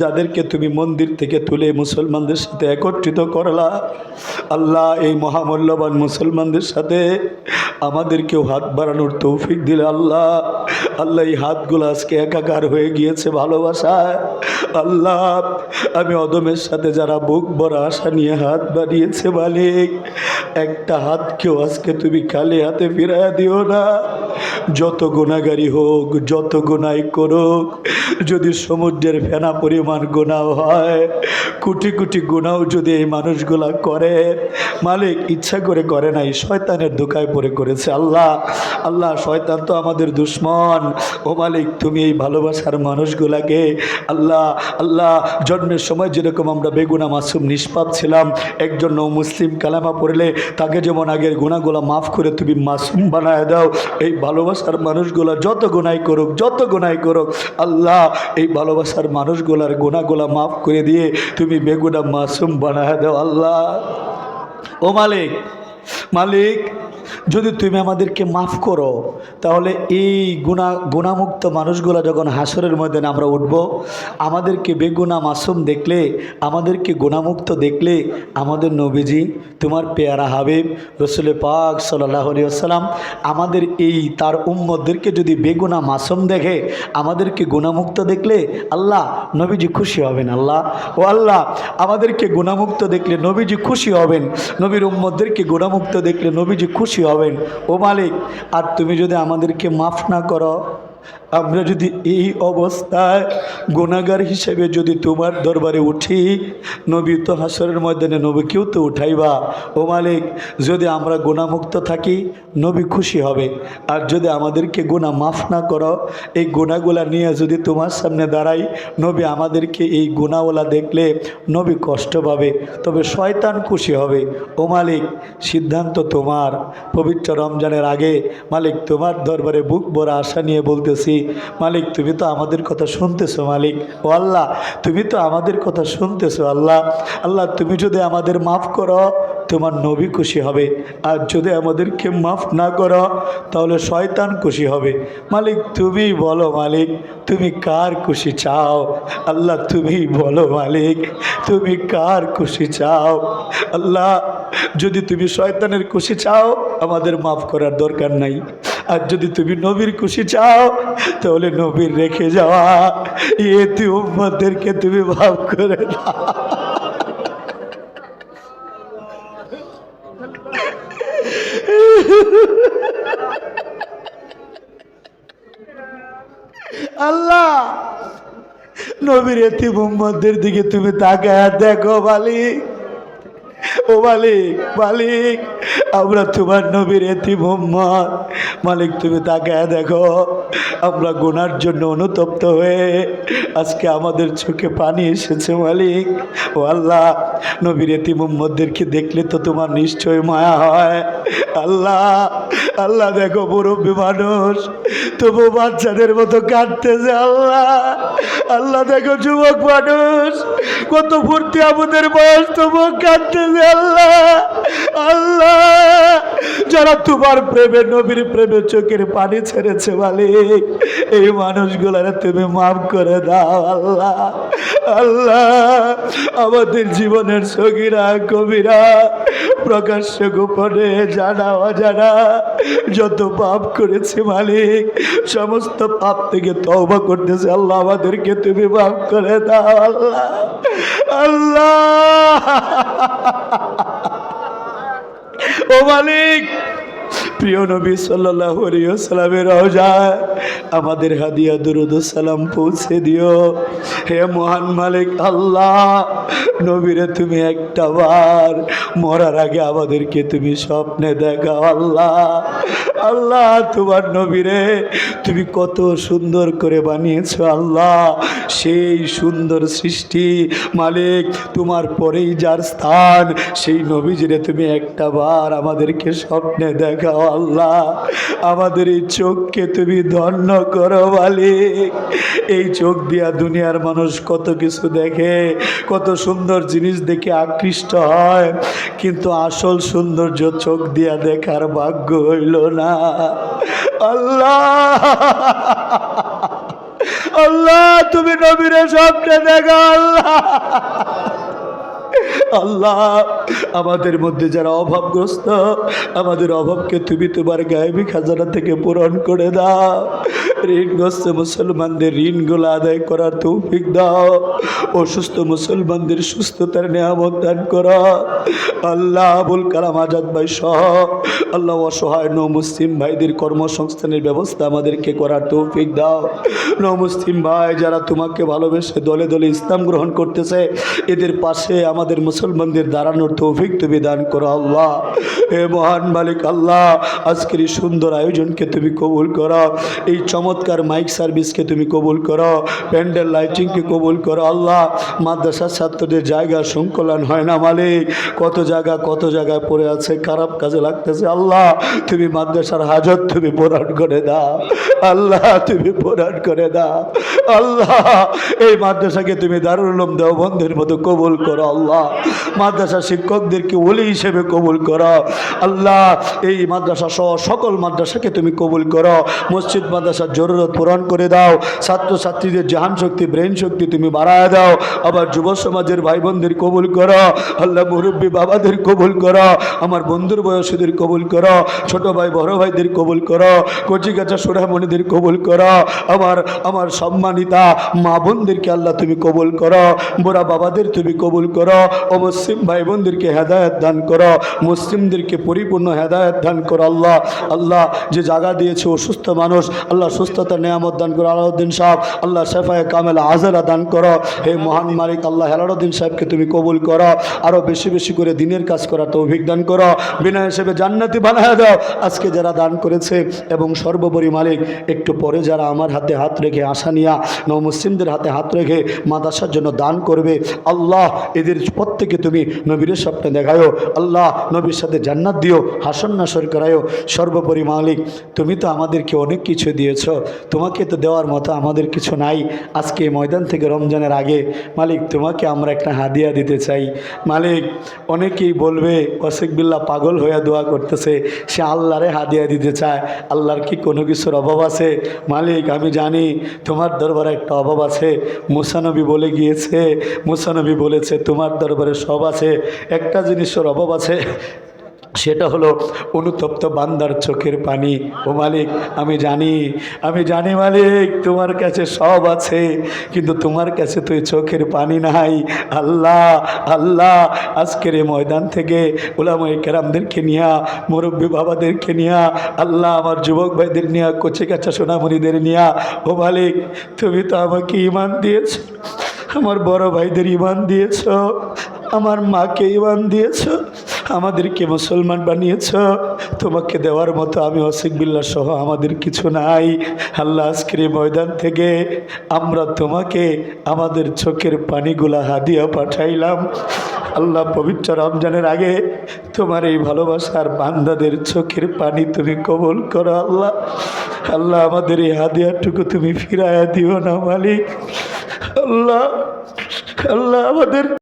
যাদেরকে তুমি মন্দির থেকে তুলে মুসলমানদের সাথে একত্রিত করলা। আল্লাহ এই মহামূল্যবান মুসলমানদের সাথে আমাদেরকেও হাত বাড়ানোর তৌফিক দিলে। আল্লাহ আল্লাহ এই হাতগুলো আজকে একাকার হয়ে গিয়েছে ভালোবাসায়। আল্লাহ আমি অদমের সাথে যারা বুক ভরা আশা নিয়ে হাত বাড়িয়েছে মালিক, একটা হাতকেও আজকে তুমি খালি হাতে ফিরাইয়া দিও না। যত গুনাহগারি হোক, যত গুনাহ করুক, যদি সমুদ্রের ফেনা পরিমাণ গুনাহ হয়, কোটি কোটি গুনাহ যদি এই মানুষগুলা করে, মালিক ইচ্ছা করে করে নাই, শয়তানের ধোঁকায় পড়ে করেছে। আল্লাহ আল্লাহ শয়তান তো আমাদের দুশ্মন। ও মালিক তুমি এই ভালোবাসার মানুষগুলাকে আল্লাহ আল্লাহ জন্মের সময় যেরকম আমরা বেগুনা মাসুম নিষ্পাপ ছিলাম, একজন মুসলিম কালামা পড়লে তাকে যেমন আগের গুনাহগুলা মাফ করে তুমি মাসুম বানায় দাও, এই ভালোবাসার মানুষগুলা যত গুনাহ করুক, যত গুনাহ করুক, আল্লাহ এই ভালোবাসার মানুষগুলার গুনাহগুলা মাফ করে দিয়ে তুমি বেগুনা মাসুম বানায় দাও। আল্লাহ ও মালিক মালিক যদি তুমি আমাদেরকে মাফ করো, তাহলে এই গুণামুক্ত মানুষগুলা যখন হাসরের ময়দানে আমরা উঠব, আমাদেরকে বেগুনা মাসুম দেখলে, আমাদেরকে গুণামুক্ত দেখলে, আমাদের নবীজি তোমার পেয়ারা হাবিব রসুল পাক সাল্লাল্লাহু আলাইহি ওয়াসাল্লাম আমাদের এই তার উম্মতদেরকে যদি বেগুনা মাসুম দেখে, আমাদেরকে গুণামুক্ত দেখলে, আল্লাহ নবীজি খুশি হবেন। আল্লাহ ও আল্লাহ আমাদেরকে গুণামুক্ত দেখলে নবীজি খুশি হবেন, নবীর উম্মতদেরকে গুণামুক্ত দেখলে নবীজি খুশি হবেন। ও মালিক আর তুমি যদি আমাদেরকে মাফ না করো, আমরা যদি এই অবস্থায় গুনাহগার হিসেবে যদি তোমার দরবারে উঠি, নবী তো হাসরের ময়দানে নবীকেও তো উঠাইবা। ও মালিক যদি আমরা গুনাহমুক্ত থাকি, নবী খুশি হবে। আর যদি আমাদেরকে গুনাহ মাফ না করো, এই গুনাহগুলা নিয়ে যদি তোমার সামনে দাঁড়াই, নবী আমাদেরকে এই গুনাহওয়ালা দেখলে নবী কষ্ট পাবে, তবে শয়তান খুশি হবে। ও মালিক সিদ্ধান্ত তোমার। পবিত্র রমজানের আগে মালিক তোমার দরবারে বুক ভরা আশা নিয়ে বলতেছি, মালিক তুমি তো আমাদের কথা শুনতেছো। মালিক ও আল্লাহ তুমি তো আমাদের কথা শুনতেছো। আল্লাহ আল্লাহ তুমি যদি আমাদের মাফ করো, তোমার নবী খুশি হবে। আর যদি আমাদেরকে মাফ না করো তাহলে শয়তান খুশি হবে। মালিক তুমি বলো, মালিক তুমি কার খুশি চাও? আল্লাহ তুমি বলো মালিক, তুমি কার খুশি চাও? আল্লাহ যদি তুমি শয়তানের খুশি চাও আমাদের মাফ করার দরকার নাই, আর যদি তুমি নবীর খুশি চাও তাহলে নবীর রেখে যাওয়া এতে উম্মতদেরকে তুমি মাফ করে দাও। আল্লাহ নবীর এতিম উম্মতদের দিকে তুমি তাকায় দেখো মালিক। ও মালিক, মালিক আমরা তোমার নবীর এতিম উম্মত। মালিক তুমি তাকায় দেখো, আমরা গুনার জন্য অনুতপ্ত হয়ে আজকে আমাদের চোখে পানি এসেছে মালিক। ও আল্লাহ নবীর এতিম উম্মতদেরকে দেখলে তো তোমার নিশ্চয় মায়া হয়। আল্লাহ আল্লাহ দেখো মুরব্বী মানুষ তবু বাচ্চাদের মতো কাঁদতেছে। আল্লাহ আল্লাহ দেখো যুবক মানুষ কত ফুর্তি আমাদের বয়স তবু কাঁদতেছে। আল্লাহ আল্লাহ যারা তোমার প্রেমে নবীর প্রেমে চোখের পানি ছেড়েছে মালিক, এই মানুষগুলার তুমি মাফ করে দাও। আল্লাহ আল্লাহ আমাদের জীবনের সগীরা কবিরা প্রকাশ্য গোপনে জানা অজানা যত পাপ করেছে মালিক, সমস্ত পাপ থেকে তওবা করতেছে। আল্লাহ আমাদেরকে তুমি মাফ করে দাও। আল্লাহ আল্লাহ ও মালিক প্রিয় নবী সাল্লাল্লাহু আলাইহি ওয়াসাল্লামের রওজায় আমাদের হাদিয়া দুরুদ ও সালাম পৌঁছে দিও। হে মহান মালিক আল্লাহ, নবীরে তুমি একটা বার মরার আগে আমাদেরকে তুমি স্বপ্নে দেখাও। আল্লাহ আল্লাহ তোমার নবীরে তুমি কত সুন্দর করে বানিয়েছো। আল্লাহ সেই সুন্দর সৃষ্টি মালিক, তোমার পরেই যার স্থান, সেই নবীজিরে তুমি একটা বার আমাদেরকে স্বপ্নে দেখাও। আল্লাহ আমাদের এই চোখকে তুমি ধন্য করো মালিক। এই চোখ দিয়া দুনিয়ার মানুষ কত কিছু দেখে, কত সুন্দর জিনিস দেখে আকৃষ্ট হয়, কিন্তু আসল সৌন্দর্য চোখ দিয়া দেখার ভাগ্য হইল না। আল্লাহ আল্লাহ তুমি নবীরে স্বপ্নে দেখাও। আল্লাহ আল্লাহ আমাদের মধ্যে যারা অভাবগ্রস্ত, আমাদের অভাবকে তুমি তোমার গায়েবী খাজানা থেকে পূরণ করে দাও। ঋণগ্রস্ত মুসলমানদের ঋণগুলো আদায় করার তৌফিক দাও। অসুস্থ মুসলমানদের সুস্থতার নিয়ামত দান করো। আল্লাহ আবুল কালাম আজাদ ভাই সহ আল্লাহ অসহায় নৌ মুসলিম ভাইদের কর্মসংস্থানের ব্যবস্থা আমাদেরকে করার তৌফিক দাও। নৌ মুসলিম ভাই যারা তোমাকে ভালোবেসে দলে দলে ইসলাম গ্রহণ করতেছে, এদের পাশে আমাদের মুসলমানদের দাঁড়ানোর তৌফিক তুমি দান করো। আল্লাহ হে মহান মালিক আল্লাহ আজকের এই সুন্দর আয়োজনকে তুমি কবুল করো। এই চমৎকার মাইক সার্ভিসকে তুমি কবুল করো। প্যান্ডেল লাইটিংকে কবুল করো। আল্লাহ মাদ্রাসার ছাত্রদের জায়গা সংকলন হয় না মালিক, কত জায়গায় পড়ে আছে, খারাপ কাজে লাগতেছে। আল্লাহ তুমি মাদ্রাসার হাজত তুমি পূরণ করে দাও। আল্লাহ তুমি পূরণ করে দাও। আল্লাহ এই মাদ্রাসাকে তুমি দারুল উলুম দেওবন্দের মতো কবুল করো। আল্লাহ মাদ্রাসা শিক্ষকদেরকে ওলি হিসেবে কবুল করো। আল্লাহ এই মাদ্রাসা সহ সকল মাদ্রাসাকে তুমি কবুল করো। মসজিদ মাদ্রাসার জরুরত পূরণ করে দাও। ছাত্রছাত্রীদের জাহান শক্তি ব্রেন শক্তি তুমি বাড়ায় দাও। আবার যুব সমাজের ভাই বোনদের কবুল করো। আল্লাহ মুরব্বী বাবাদের কবুল করো। আমার বন্ধুর বয়সীদের কবুল করো। ছোট ভাই বড় ভাইদের কবুল করো। কচিকাচা সোনামণিদের কবুল করো। আমার সম্মানিতা মা বোনদেরকে আল্লাহ তুমি কবুল করো। বুড়া বাবাদের তুমি কবুল করো। অমুসলিম ভাই বোনদেরকে হেদায়েত দান করো। মুসলিমদেরকে পরিপূর্ণ হেদায়েত দান করো। আল্লাহ আল্লাহ যে জায়গা দিয়েছে অসুস্থ মানুষ, আল্লাহ সুস্থতার নিয়ামত দান করো। আলাউদ্দিন সাহেব আল্লাহ শেফায়ে কামেল আজেলা দান করো। হে মহান মালিক আল্লাহ হেলালুদ্দিন সাহেবকে তুমি কবুল করো। আরও বেশি বেশি করে দিনের কাজ করার তৌফিক দান করো। বিনা হিসেবে জান্নাতি বানায় দাও আজকে যারা দান করেছে। এবং সর্বোপরি মালিক একটু পরে যারা আমার হাতে হাত রেখে আশা নিয়া নৌ মুসলিমদের হাতে হাত রেখে মাদ্রাসার জন্য দান করবে, আল্লাহ এদের প্রত্যেকে তুমি নবীর স্বপ্নে দেখায়ো। আল্লাহ নবীর সাথে জান্নাত দিও, হাসন নাসর করায়ো। সর্বোপরি মালিক তুমি তো আমাদেরকে অনেক কিছু দিয়েছ, তোমাকে তো দেওয়ার মতো আমাদের কিছু নাই। আজকে ময়দান থেকে রমজানের আগে মালিক তোমাকে আমরা একটা হাদিয়া দিতে চাই। মালিক অনেকে অনেকেই বলবে ওয়াসিক বিল্লাহ পাগল হয়ে দোয়া করতেছে, সে আল্লাহরে হাদিয়া দিতে চায়। আল্লাহর কি কোনো কিছুর অভাব আছে? মালিক আমি জানি তোমার দরবারে একটা অভাব আছে। মুসা নবী বলে গিয়েছে, মুসা নবী বলেছে তোমার দরবারে সব আছে, একটা জিনিসের অভাব আছে, সেটা হলো অনুতপ্ত বান্দার চোখের পানি। ও মালিক আমি জানি মালিক তোমার কাছে সব আছে, কিন্তু তোমার কাছে তো এই চোখের পানি নাই। আল্লাহ আল্লাহ আজকের এই ময়দান থেকে উলামায়ে কেরামদেরকে নিয়া, মুরব্বী বাবাদেরকে নিয়া, আল্লাহ আমার যুবক ভাইদের নিয়া, কচি কাঁচা সোনামণিদের নিয়া, ও মালিক তুমি তো আমাকে ঈমান দিয়েছ, আমার বড় ভাইদের ঈমান দিয়েছ, আমার মাকে ঈমান দিয়েছ, আমাদেরকে মুসলমান বানিয়েছ। তোমাকে দেওয়ার মতো আমি ওয়াসিক বিল্লাহ সহ আমাদের কিছু নাই। আল্লাহ আজকের এই ময়দান থেকে আমরা তোমাকে আমাদের চোখের পানিগুলা হাদিয়া পাঠাইলাম। আল্লাহ পবিত্র রমজানের আগে তোমার এই ভালোবাসার বান্দাদের চোখের পানি তুমি কবুল করো। আল্লাহ আল্লাহ আমাদের এই হাদিয়াটুকু তুমি ফিরাইয়া দিও না মালিক। আল্লাহ আল্লাহ আমাদের